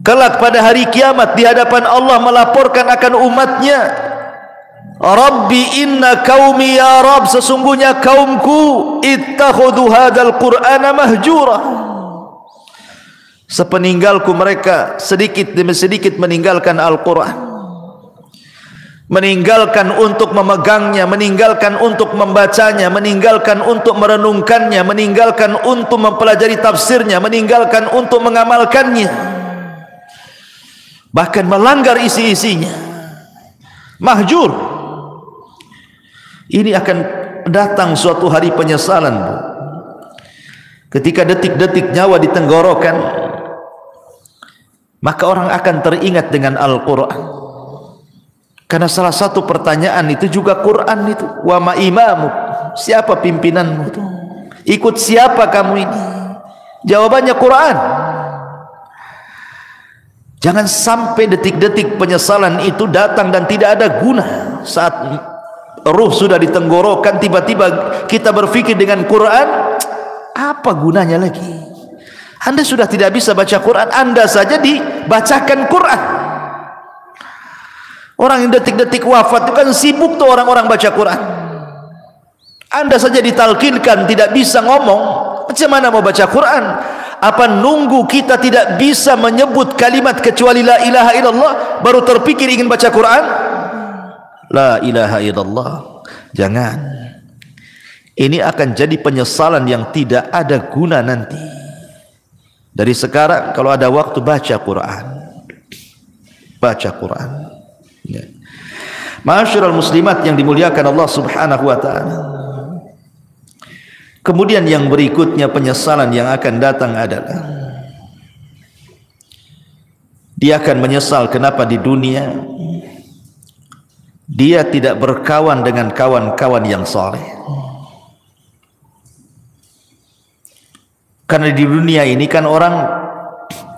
[SPEAKER 2] kelak pada hari kiamat di hadapan Allah melaporkan akan umatnya, Rabbi inna qaumi ya Rabb, sesungguhnya kaumku ittakhadhu hadzal Qur'ana mahjura. Sepeninggalku mereka sedikit demi sedikit meninggalkan Al-Quran, meninggalkan untuk memegangnya, meninggalkan untuk membacanya, meninggalkan untuk merenungkannya, meninggalkan untuk mempelajari tafsirnya, meninggalkan untuk mengamalkannya, bahkan melanggar isi-isinya. Mahjur. Ini akan datang suatu hari penyesalan, Bu. Ketika detik-detik nyawa di tenggorokan, maka orang akan teringat dengan Al-Quran. Karena salah satu pertanyaan itu juga Quran itu. Wa ma imamu, siapa pimpinanmu itu? Ikut siapa kamu ini? Jawabannya Quran. Jangan sampai detik-detik penyesalan itu datang dan tidak ada guna. Saat ruh sudah di tenggorokan, tiba-tiba kita berpikir dengan Quran, apa gunanya lagi? Anda sudah tidak bisa baca Quran, Anda saja dibacakan Quran. Orang yang detik-detik wafat itu kan sibuk tuh orang-orang baca Quran. Anda saja ditalkinkan tidak bisa ngomong, macam mana mau baca Quran? Apa nunggu kita tidak bisa menyebut kalimat kecuali la ilaha illallah baru terpikir ingin baca Quran? La ilaha illallah. Jangan. Ini akan jadi penyesalan yang tidak ada guna nanti. Dari sekarang kalau ada waktu baca Quran, baca Quran. Ya. Ma'asyiral muslimat yang dimuliakan Allah Subhanahu wa taala. Kemudian yang berikutnya penyesalan yang akan datang adalah Dia akan menyesal kenapa di dunia dia tidak berkawan dengan kawan-kawan yang saleh. Karena di dunia ini kan orang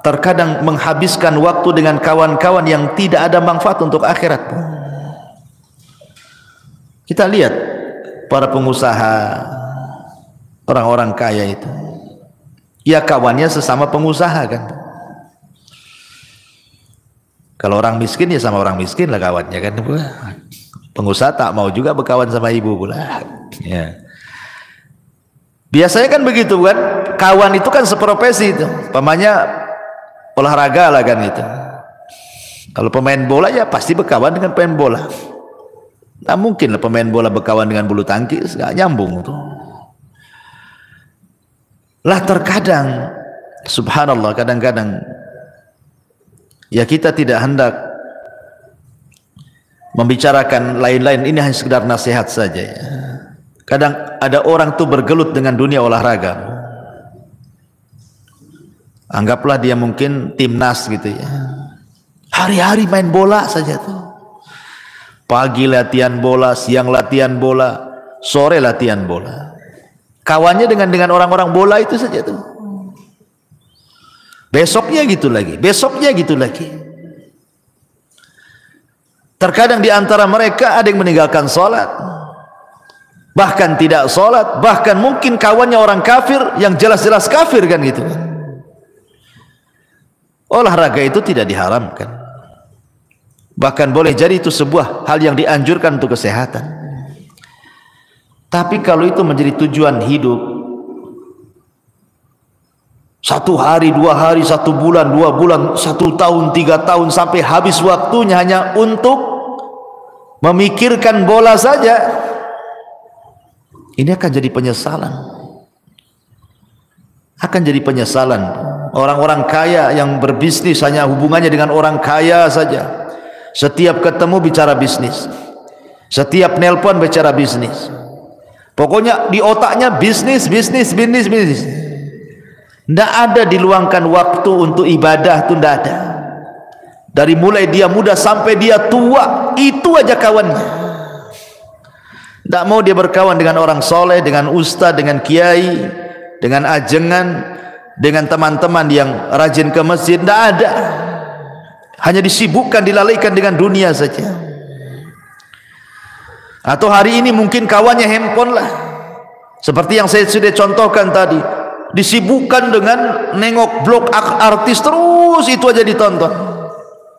[SPEAKER 2] terkadang menghabiskan waktu dengan kawan-kawan yang tidak ada manfaat untuk akhirat. Kita lihat para pengusaha, orang-orang kaya itu, ya kawannya sesama pengusaha kan. Kalau orang miskin ya sama orang miskin lah kawannya kan. Pengusaha tak mau juga berkawan sama ibu pula. Ya. Biasanya kan begitu kan. Kawan itu kan seprofesi itu. Pamanya olahraga lah kan itu. Kalau pemain bola ya pasti berkawan dengan pemain bola. Tak mungkin lah pemain bola berkawan dengan bulu tangkis, nggak nyambung tuh. Lah terkadang, subhanallah, kadang-kadang ya kita tidak hendak membicarakan lain-lain, ini hanya sekedar nasihat saja ya. Kadang ada orang tuh bergelut dengan dunia olahraga. Anggaplah dia mungkin timnas gitu ya. Hari-hari main bola saja tuh. Pagi latihan bola, siang latihan bola, sore latihan bola. Kawannya dengan orang-orang bola itu saja tuh. Besoknya gitu lagi, besoknya gitu lagi. Terkadang di antara mereka ada yang meninggalkan sholat, bahkan tidak sholat, bahkan mungkin kawannya orang kafir yang jelas-jelas kafir kan gitu. Olahraga itu tidak diharamkan, bahkan boleh jadi itu sebuah hal yang dianjurkan untuk kesehatan. Tapi kalau itu menjadi tujuan hidup, 1 hari, 2 hari, 1 bulan, 2 bulan, 1 tahun, 3 tahun, sampai habis waktunya hanya untuk memikirkan bola saja, ini akan jadi penyesalan. Akan jadi penyesalan. Orang-orang kaya yang berbisnis hanya hubungannya dengan orang kaya saja. Setiap ketemu bicara bisnis, setiap nelpon bicara bisnis. Pokoknya di otaknya bisnis, bisnis, bisnis, bisnis. Tidak ada diluangkan waktu untuk ibadah, itu tidak ada. Dari mulai dia muda sampai dia tua, itu aja kawannya. Tidak mau dia berkawan dengan orang soleh, dengan ustaz, dengan kiai, dengan ajengan, dengan teman-teman yang rajin ke masjid. Tidak ada. Hanya disibukkan, dilalaikan dengan dunia saja. Atau hari ini mungkin kawannya handphone lah, seperti yang saya sudah contohkan tadi. Disibukkan dengan nengok blog artis, terus itu aja ditonton,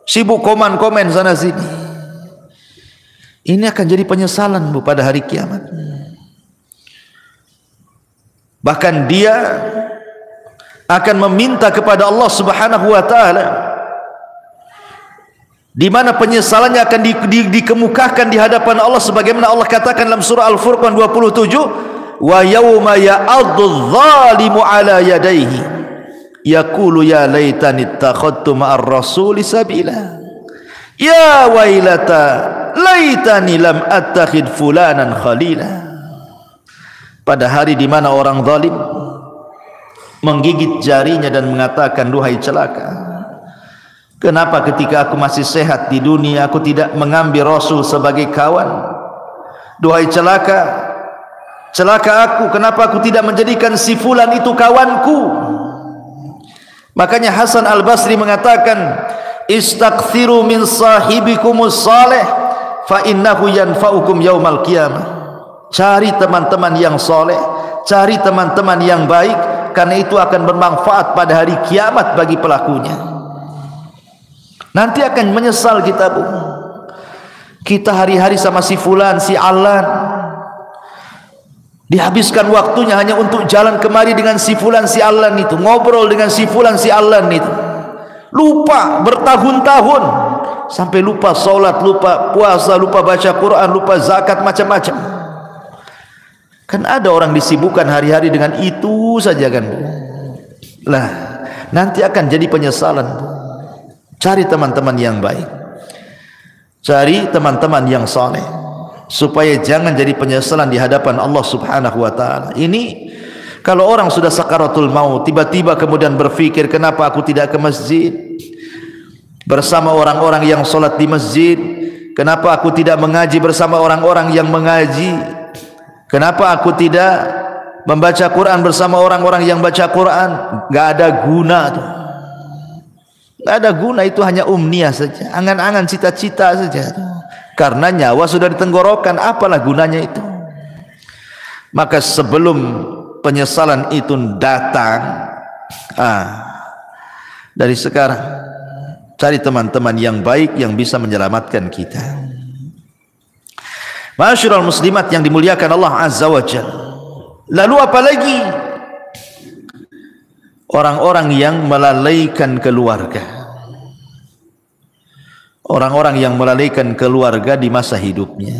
[SPEAKER 2] sibuk komen-komen sana sini. Ini akan jadi penyesalan Bu pada hari kiamat. Bahkan dia akan meminta kepada Allah Subhanahu wa taala, di mana penyesalannya akan dikemukakan di hadapan Allah, sebagaimana Allah katakan dalam surah Al-Furqan 27, wa yauma ya'addu dhalimu ala yadayhi yaqulu ya laitani ittakhadtu ma'ar rasuli sabila ya wailata laitani lam attakhid fulanan khalila. Pada hari di mana orang zalim menggigit jarinya dan mengatakan, duhai celaka, kenapa ketika aku masih sehat di dunia aku tidak mengambil Rasul sebagai kawan? Duhai celaka, celaka aku, kenapa aku tidak menjadikan si fulan itu kawanku? Makanya Hasan Al-Basri mengatakan, istaghfiru min sahibikumus salih fa innahu yanfa'ukum yaumal qiyamah. Cari teman-teman yang soleh, cari teman-teman yang baik, karena itu akan bermanfaat pada hari kiamat bagi pelakunya. Nanti akan menyesal kita Bu. Kita hari-hari sama si fulan, si alan, dihabiskan waktunya hanya untuk jalan kemari dengan si fulan, si alan itu, ngobrol dengan si fulan, si alan itu. Lupa bertahun-tahun, sampai lupa sholat, lupa puasa, lupa baca Quran, lupa zakat, macam-macam. Kan ada orang disibukkan hari-hari dengan itu saja kan Bu. Lah nanti akan jadi penyesalan Bu. Cari teman-teman yang baik, cari teman-teman yang saleh, supaya jangan jadi penyesalan di hadapan Allah Subhanahu wa taala. Ini kalau orang sudah sakaratul maut, tiba-tiba kemudian berpikir, kenapa aku tidak ke masjid? bersama orang-orang yang sholat di masjid? Kenapa aku tidak mengaji bersama orang-orang yang mengaji? Kenapa aku tidak membaca Quran bersama orang-orang yang baca Quran? Gak ada guna tuh. Gak ada guna, itu hanya umniah saja, angan-angan, cita-cita saja. Karena nyawa sudah ditenggorokan, apalah gunanya itu? Maka sebelum penyesalan itu datang, dari sekarang cari teman-teman yang baik yang bisa menyelamatkan kita. Ma'asyiral muslimat yang dimuliakan Allah Azza wa Jalla. Lalu apa lagi? Orang-orang yang melalaikan keluarga. Orang-orang yang melalaikan keluarga di masa hidupnya.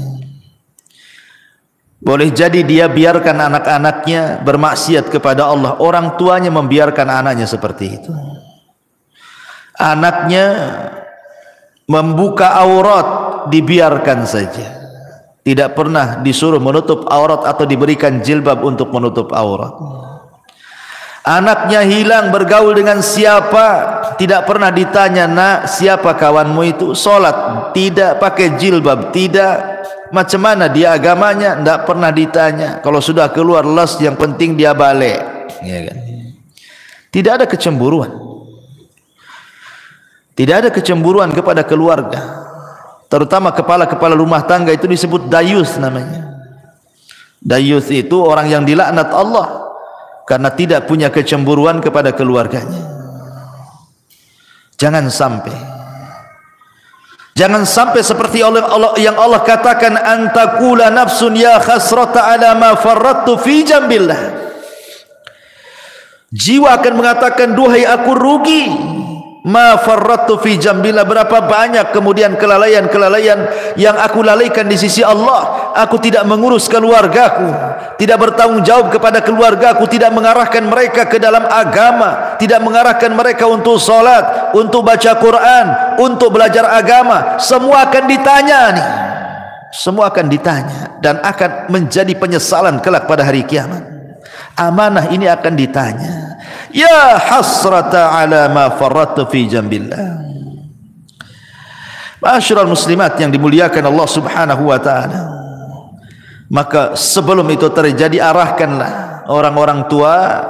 [SPEAKER 2] Boleh jadi dia biarkan anak-anaknya bermaksiat kepada Allah. Orang tuanya membiarkan anaknya seperti itu. Anaknya membuka aurat, dibiarkan saja. Tidak pernah disuruh menutup aurat atau diberikan jilbab untuk menutup aurat. Anaknya hilang, bergaul dengan siapa, tidak pernah ditanya, nak siapa kawanmu itu? Sholat tidak, pakai jilbab tidak, macam mana dia agamanya, tidak pernah ditanya. Kalau sudah keluar les, yang penting dia balik, ya kan? Tidak ada kecemburuan, tidak ada kecemburuan kepada keluarga. Terutama kepala-kepala rumah tangga itu disebut dayus namanya. Dayus itu orang yang dilaknat Allah karena tidak punya kecemburuan kepada keluarganya. Jangan sampai seperti Allah yang Allah katakan, antakula nafsun ya khasrata ala ma farrattu fi jambillah. Jiwa akan mengatakan, duhai aku rugi, ma farrattu fi jambillah, berapa banyak kemudian kelalaian-kelalaian yang aku lalaikan di sisi Allah. Aku tidak mengurus keluargaku, tidak bertanggung jawab kepada keluargaku, tidak mengarahkan mereka ke dalam agama, tidak mengarahkan mereka untuk salat, untuk baca Quran, untuk belajar agama. Semua akan ditanya nih. Semua akan ditanya dan akan menjadi penyesalan kelak pada hari kiamat. Amanah ini akan ditanya. Ya hasrata ala ma farrattu fi jambillah. Ma'asyiral muslimat yang dimuliakan Allah Subhanahu wa taala. Maka sebelum itu terjadi, arahkanlah orang-orang tua,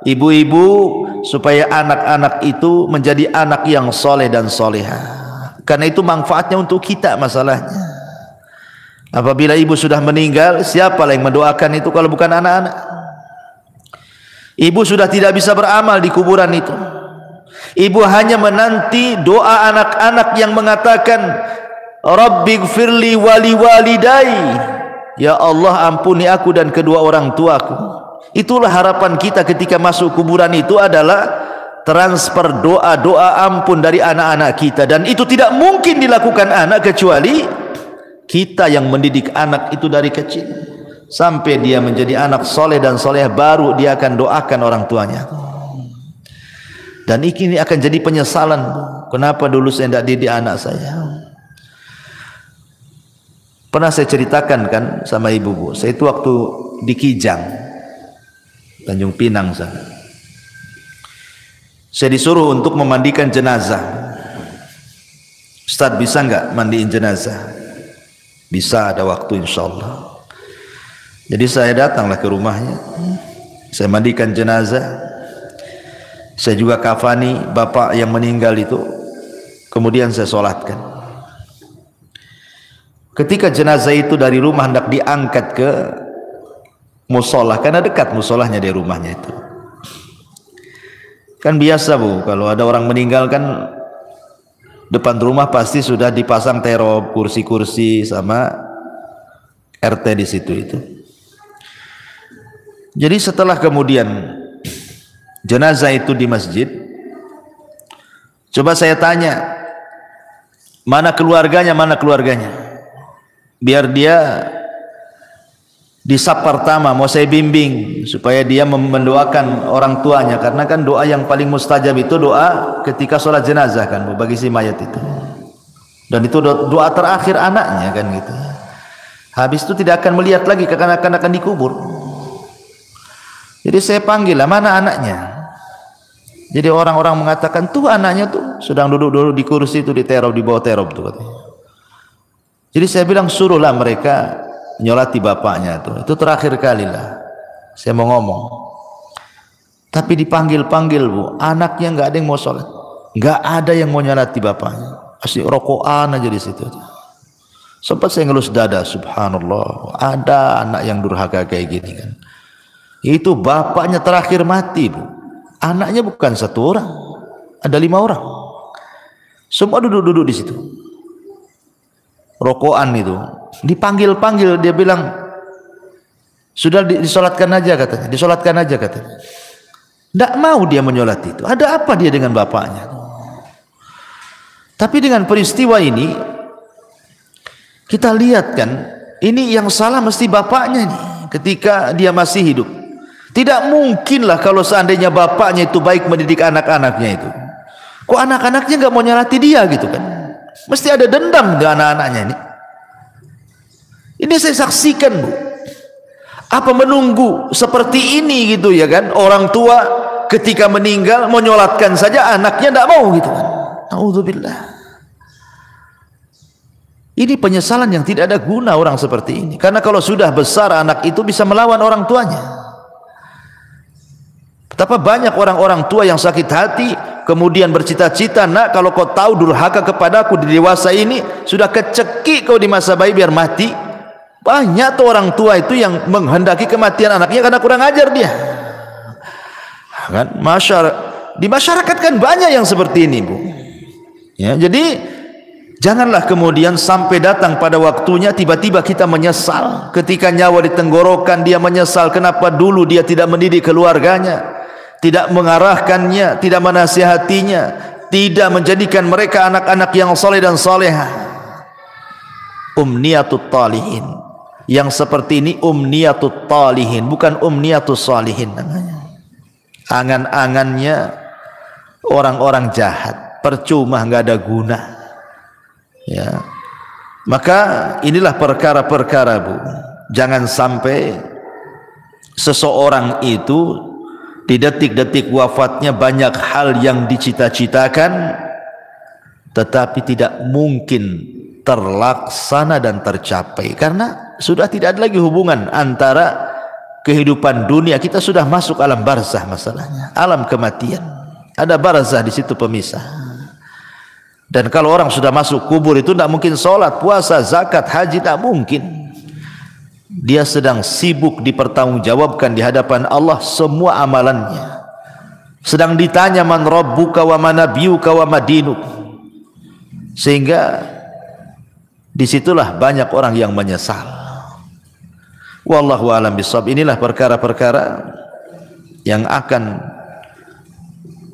[SPEAKER 2] ibu-ibu, supaya anak-anak itu menjadi anak yang soleh dan solehah. Karena itu manfaatnya untuk kita masalahnya. Apabila ibu sudah meninggal, siapa yang mendoakan itu kalau bukan anak-anak? Ibu sudah tidak bisa beramal di kuburan itu. Ibu hanya menanti doa anak-anak yang mengatakan, Rabbighfirli wali walidai. Ya Allah, ampuni aku dan kedua orang tuaku. Itulah harapan kita ketika masuk kuburan itu, adalah transfer doa-doa ampun dari anak-anak kita. Dan itu tidak mungkin dilakukan anak kecuali kita yang mendidik anak itu dari kecil sampai dia menjadi anak soleh dan soleh, baru dia akan doakan orang tuanya. Dan ini akan jadi penyesalan, kenapa dulu saya tidak didik anak saya. Pernah saya ceritakan kan sama ibu, bu, saya itu waktu di Kijang, Tanjung Pinang sana, saya disuruh untuk memandikan jenazah. Ustaz, bisa nggak mandiin jenazah? Bisa, ada waktu insyaallah. Jadi saya datanglah ke rumahnya, saya mandikan jenazah, saya juga kafani bapak yang meninggal itu, kemudian saya solatkan. Ketika jenazah itu dari rumah hendak diangkat ke musola, karena dekat musolahnya dari rumahnya itu. Kan biasa, bu, kalau ada orang meninggal kan depan rumah pasti sudah dipasang terop, kursi-kursi sama RT di situ itu. Jadi setelah kemudian jenazah itu di masjid, coba saya tanya, mana keluarganya, mana keluarganya? Biar dia di saf pertama mau saya bimbing supaya dia mendoakan orang tuanya, karena kan doa yang paling mustajab itu doa ketika sholat jenazah kan, bagi si mayat itu. Dan itu doa terakhir anaknya kan gitu. Habis itu tidak akan melihat lagi kekanak-kanakan dikubur. Jadi saya panggil lah, mana anaknya? Jadi orang-orang mengatakan tuh anaknya tuh sedang duduk-duduk di kursi itu diteror, di bawah teror tuh katanya. Jadi saya bilang suruhlah mereka nyolati bapaknya tuh. Itu terakhir kali lah saya mau ngomong. Tapi dipanggil-panggil Bu, anaknya nggak ada yang mau sholat, nggak ada yang mau nyolati bapaknya, asli rokokan aja di situ. Sempat saya ngelus dada, subhanallah, ada anak yang durhaka kayak gini kan. Itu bapaknya terakhir mati Bu, anaknya bukan satu orang, ada 5 orang, semua duduk-duduk di situ. Rokokan itu, dipanggil-panggil dia bilang sudah disolatkan aja katanya, disolatkan aja katanya. Tidak mau dia menyolat itu. Ada apa dia dengan bapaknya? Tapi dengan peristiwa ini kita lihat kan, ini yang salah mesti bapaknya nih ketika dia masih hidup. Tidak mungkinlah kalau seandainya bapaknya itu baik mendidik anak-anaknya itu, kok anak-anaknya nggak mau nyolati dia gitu kan? Mesti ada dendam dengan anak-anaknya ini. Ini saya saksikan Bu. Apa menunggu seperti ini gitu ya kan? Orang tua ketika meninggal menyolatkan saja anaknya tidak mau gitu kan? Naudzubillah. Ini penyesalan yang tidak ada guna orang seperti ini. Karena kalau sudah besar anak itu bisa melawan orang tuanya. Betapa banyak orang-orang tua yang sakit hati kemudian bercita-cita, nak kalau kau tahu durhaka kepadaku di dewasa ini, sudah kecekik kau di masa bayi biar mati. Banyak tuh orang tua itu yang menghendaki kematian anaknya karena kurang ajar dia kan. Di masyarakat kan banyak yang seperti ini Bu ya. Jadi janganlah kemudian sampai datang pada waktunya tiba-tiba kita menyesal. Ketika nyawa di tenggorokan dia menyesal kenapa dulu dia tidak mendidik keluarganya, tidak mengarahkannya, tidak menasihatinya, tidak menjadikan mereka anak-anak yang soleh dan solehah. Umniyatut talihin, yang seperti ini umniyatut talihin, bukan umniyatus salihin namanya. Angan-angannya orang-orang jahat, percuma, nggak ada guna ya. Maka inilah perkara-perkara Bu, jangan sampai seseorang itu di detik-detik wafatnya banyak hal yang dicita-citakan tetapi tidak mungkin terlaksana dan tercapai karena sudah tidak ada lagi hubungan antara kehidupan dunia. Kita sudah masuk alam barzah, masalahnya alam kematian, ada barzah di situ pemisah. Dan kalau orang sudah masuk kubur itu tidak mungkin sholat, puasa, zakat, haji, tidak mungkin. Dia sedang sibuk dipertanggungjawabkan di hadapan Allah semua amalannya, sedang ditanya man rabbuka wa man nabiyuka wa madinuk. Sehingga disitulah banyak orang yang menyesal. Wallahu a'lam bishawab. Inilah perkara-perkara yang akan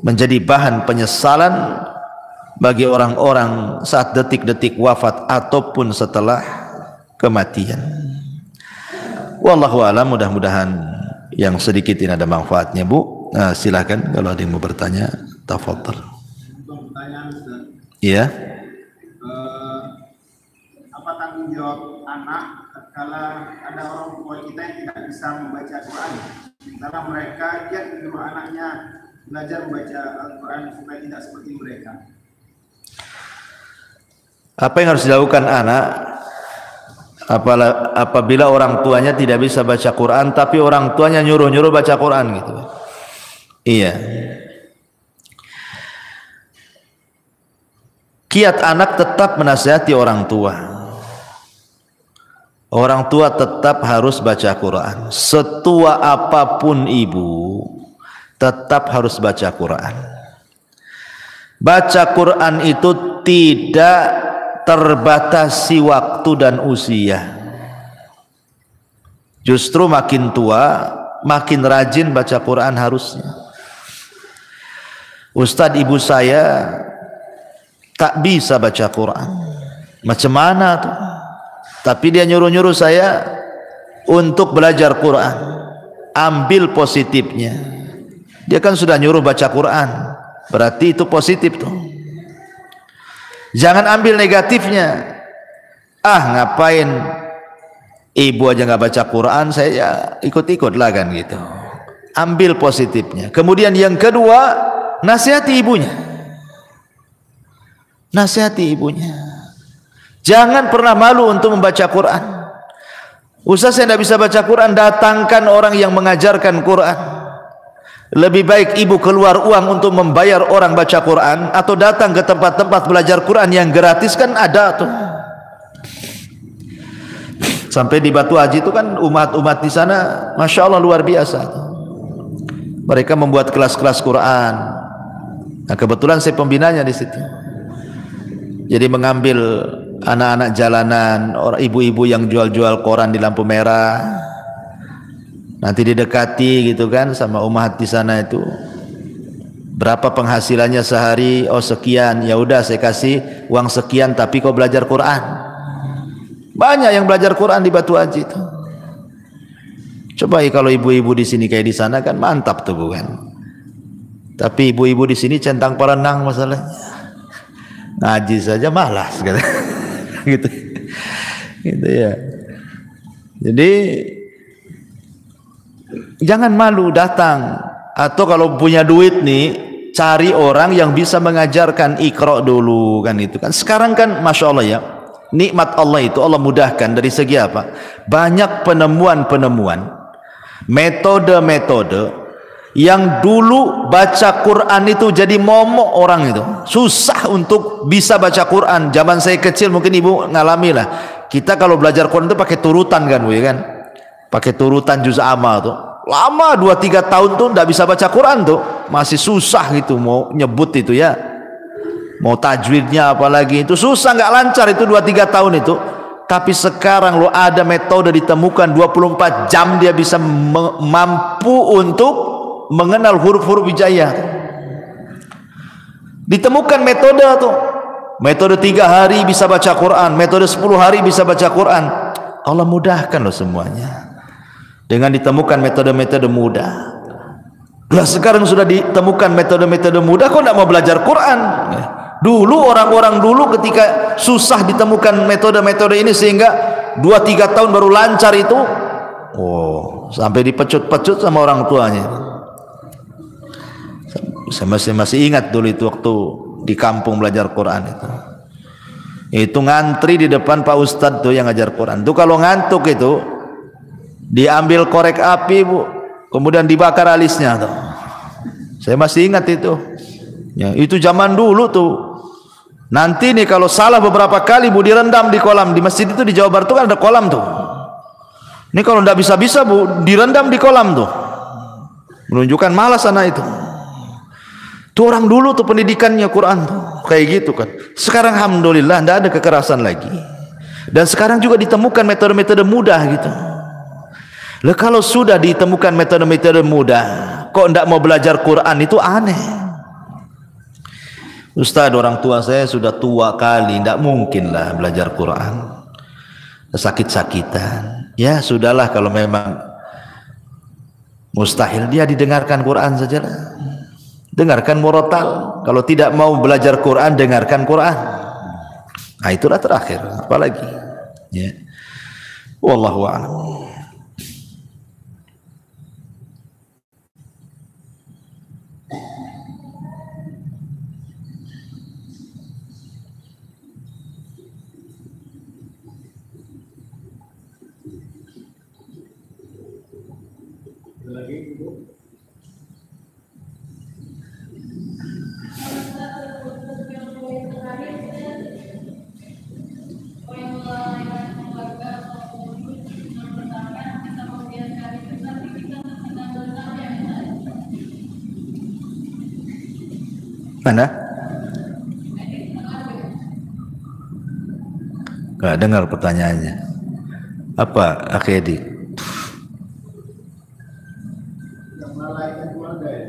[SPEAKER 2] menjadi bahan penyesalan bagi orang-orang saat detik-detik wafat ataupun setelah kematian. Wallahu a'lam. Mudah-mudahan yang sedikit ini ada manfaatnya Bu. Nah, silakan kalau ada yang mau bertanya, tafadhal. Iya.
[SPEAKER 1] Apa tanggung jawab anak kalau ada orang tua kita yang tidak bisa membaca Al-Quran, karena mereka giat menyuruh anaknya belajar membaca Al-Quran supaya tidak seperti mereka?
[SPEAKER 2] Apa yang harus dilakukan anak apabila orang tuanya tidak bisa baca Quran tapi orang tuanya nyuruh-nyuruh baca Quran gitu? Iya. Kiat anak tetap menasihati orang tua. Orang tua tetap harus baca Quran. Setua apapun ibu, tetap harus baca Quran. Baca Quran itu tidak terbatasi waktu dan usia. Justru makin tua, makin rajin baca Quran harusnya. Ustadz ibu saya tak bisa baca Quran. Macam mana tuh? Tapi dia nyuruh-nyuruh saya untuk belajar Quran. Ambil positifnya. Dia kan sudah nyuruh baca Quran, berarti itu positif tuh. Jangan ambil negatifnya. Ah, ngapain ibu aja nggak baca Quran, saya ikut-ikut lah kan gitu. Ambil positifnya. Kemudian yang kedua, nasihati ibunya. Nasihati ibunya. Jangan pernah malu untuk membaca Quran. Ustaz, saya tidak bisa baca Quran, datangkan orang yang mengajarkan Quran. Lebih baik ibu keluar uang untuk membayar orang baca Quran atau datang ke tempat-tempat belajar Quran yang gratis, kan ada tuh. Sampai di Batu Haji itu kan umat-umat di sana, masya Allah luar biasa. Mereka membuat kelas-kelas Quran. Nah, kebetulan saya pembinanya di situ. Jadi mengambil anak-anak jalanan, orang ibu-ibu yang jual-jual koran di lampu merah. Nanti didekati gitu kan sama umat di sana itu. Berapa penghasilannya sehari? Oh sekian. Ya udah saya kasih uang sekian tapi kau belajar Quran. Banyak yang belajar Quran di Batu Haji itu. Coba kalau ibu-ibu di sini kayak di sana kan mantap tuh bukan? Tapi ibu-ibu di sini centang perenang masalahnya. Ngaji saja malas gitu. Gitu ya. Jadi jangan malu datang, atau kalau punya duit nih cari orang yang bisa mengajarkan Iqra dulu kan itu kan. Sekarang kan masya Allah ya, nikmat Allah itu Allah mudahkan dari segi apa? Banyak penemuan-penemuan, metode-metode yang dulu baca Quran itu jadi momok orang itu. Susah untuk bisa baca Quran. Zaman saya kecil mungkin ibu ngalami lah. Kita kalau belajar Quran itu pakai turutan kan Bu ya kan? Pakai turutan juz amma tuh. Lama 2-3 tahun tuh nggak bisa baca Quran tuh. Masih susah gitu mau nyebut itu ya. Mau tajwidnya apalagi itu susah, nggak lancar itu 2-3 tahun itu. Tapi sekarang lo ada metode ditemukan 24 jam dia bisa mampu untuk mengenal huruf-huruf hijaiyah. Ditemukan metode tuh. Metode 3 hari bisa baca Quran, metode 10 hari bisa baca Quran. Allah mudahkan loh semuanya. Dengan ditemukan metode-metode mudah. Lah sekarang sudah ditemukan metode-metode mudah, kok tidak mau belajar Quran? Dulu orang-orang dulu ketika susah ditemukan metode-metode ini sehingga 2-3 tahun baru lancar itu. Oh, sampai dipecut-pecut sama orang tuanya. Saya masih ingat dulu itu waktu di kampung belajar Quran itu ngantri di depan Pak Ustadz tuh yang ngajar Quran tuh, kalau ngantuk itu diambil korek api Bu, kemudian dibakar alisnya tuh. Saya masih ingat itu ya, itu zaman dulu tuh. Nanti nih kalau salah beberapa kali Bu direndam di kolam. Di masjid itu di Jawa Barat tuh kan ada kolam tuh. Ini kalau ndak bisa-bisa Bu direndam di kolam tuh, menunjukkan malas anak itu. Tuh orang dulu tuh pendidikannya Quran tuh kayak gitu kan. Sekarang alhamdulillah ndak ada kekerasan lagi. Dan sekarang juga ditemukan metode-metode mudah gitu. Lah kalau sudah ditemukan metode-metode mudah, kok ndak mau belajar Quran, itu aneh. Ustaz, orang tua saya sudah tua kali, ndak mungkin lah belajar Quran. Sakit-sakitan. Ya sudahlah, kalau memang mustahil dia didengarkan Quran sajalah. Dengarkan murotal. Kalau tidak mau belajar Quran, dengarkan Quran. Nah itulah terakhir, apalagi ya. Wallahu a'lam.
[SPEAKER 1] Lagi Bu.
[SPEAKER 2] Mana? Gak dengar pertanyaannya. Apa Akhedi?
[SPEAKER 1] Yang melalaikan keluarga ya.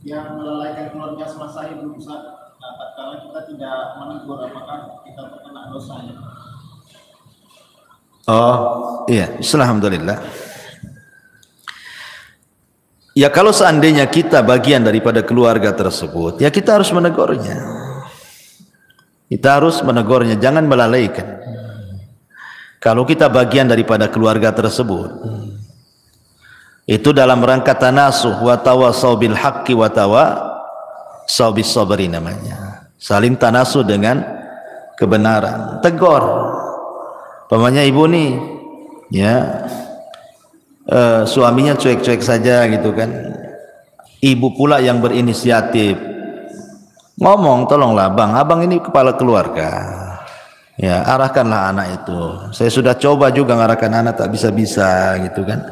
[SPEAKER 1] Yang melalaikan keluarga semasa hidup Ustaz. Nah, tatkala kita tidak menegur, apakah kita terkena dosanya?
[SPEAKER 2] Oh iya, alhamdulillah. Ya kalau seandainya kita bagian daripada keluarga tersebut, ya kita harus menegurnya. Kita harus menegurnya, jangan melalaikan. Kalau kita bagian daripada keluarga tersebut, itu dalam rangka tanasuh wa tawassaw bil haqqi wa tawassaw bis sabri namanya. Saling tanasuh dengan kebenaran. Tegur. Pamannya ibu nih, ya, suaminya cuek-cuek saja gitu kan. Ibu pula yang berinisiatif. Ngomong, tolonglah bang, abang ini kepala keluarga. Ya, arahkanlah anak itu. Saya sudah coba juga ngarahkan anak, tak bisa-bisa gitu kan.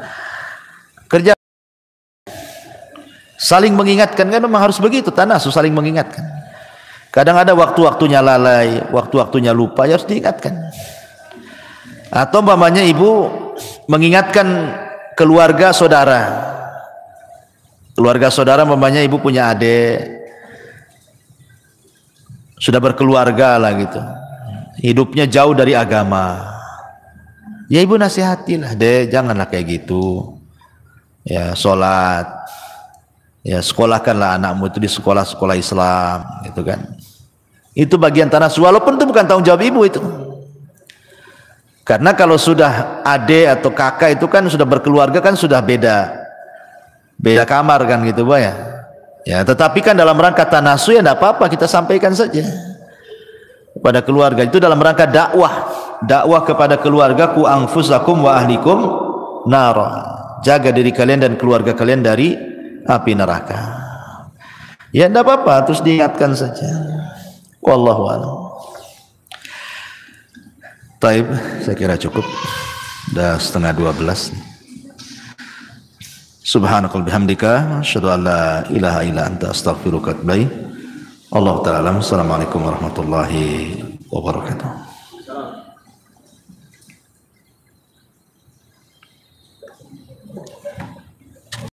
[SPEAKER 2] Kerja saling mengingatkan, kan memang harus begitu, tanasuh saling mengingatkan. Kadang ada waktu-waktunya lalai, waktu-waktunya lupa, ya harus diingatkan. Atau umpamanya ibu mengingatkan keluarga saudara. Keluarga saudara umpamanya ibu punya adik, sudah berkeluarga lah gitu. Hidupnya jauh dari agama. Ya ibu nasihatilah, dek, janganlah kayak gitu. Ya, sholat. Ya, sekolahkanlah anakmu itu di sekolah-sekolah Islam, gitu kan. Itu bagian tanasuh, walaupun itu bukan tanggung jawab ibu itu. Karena kalau sudah adik atau kakak itu kan sudah berkeluarga, kan sudah beda kamar kan gitu, Pak ya. Ya, tetapi kan dalam rangka tanasuh ya enggak apa-apa, kita sampaikan saja pada keluarga. Itu dalam rangka dakwah kepada keluarga, ku anfusakum wa ahlikum nara. Jaga diri kalian dan keluarga kalian dari api neraka. Ya enggak apa-apa, terus diingatkan saja. Wallahu a'lam. Taib, saya kira cukup. Dah 11:30. Subhanakal bihamdika asyhadu an la ilaha illa anta astaghfiruka wa atubu ilaik. Allah ta'ala. Assalamualaikum warahmatullahi wabarakatuh.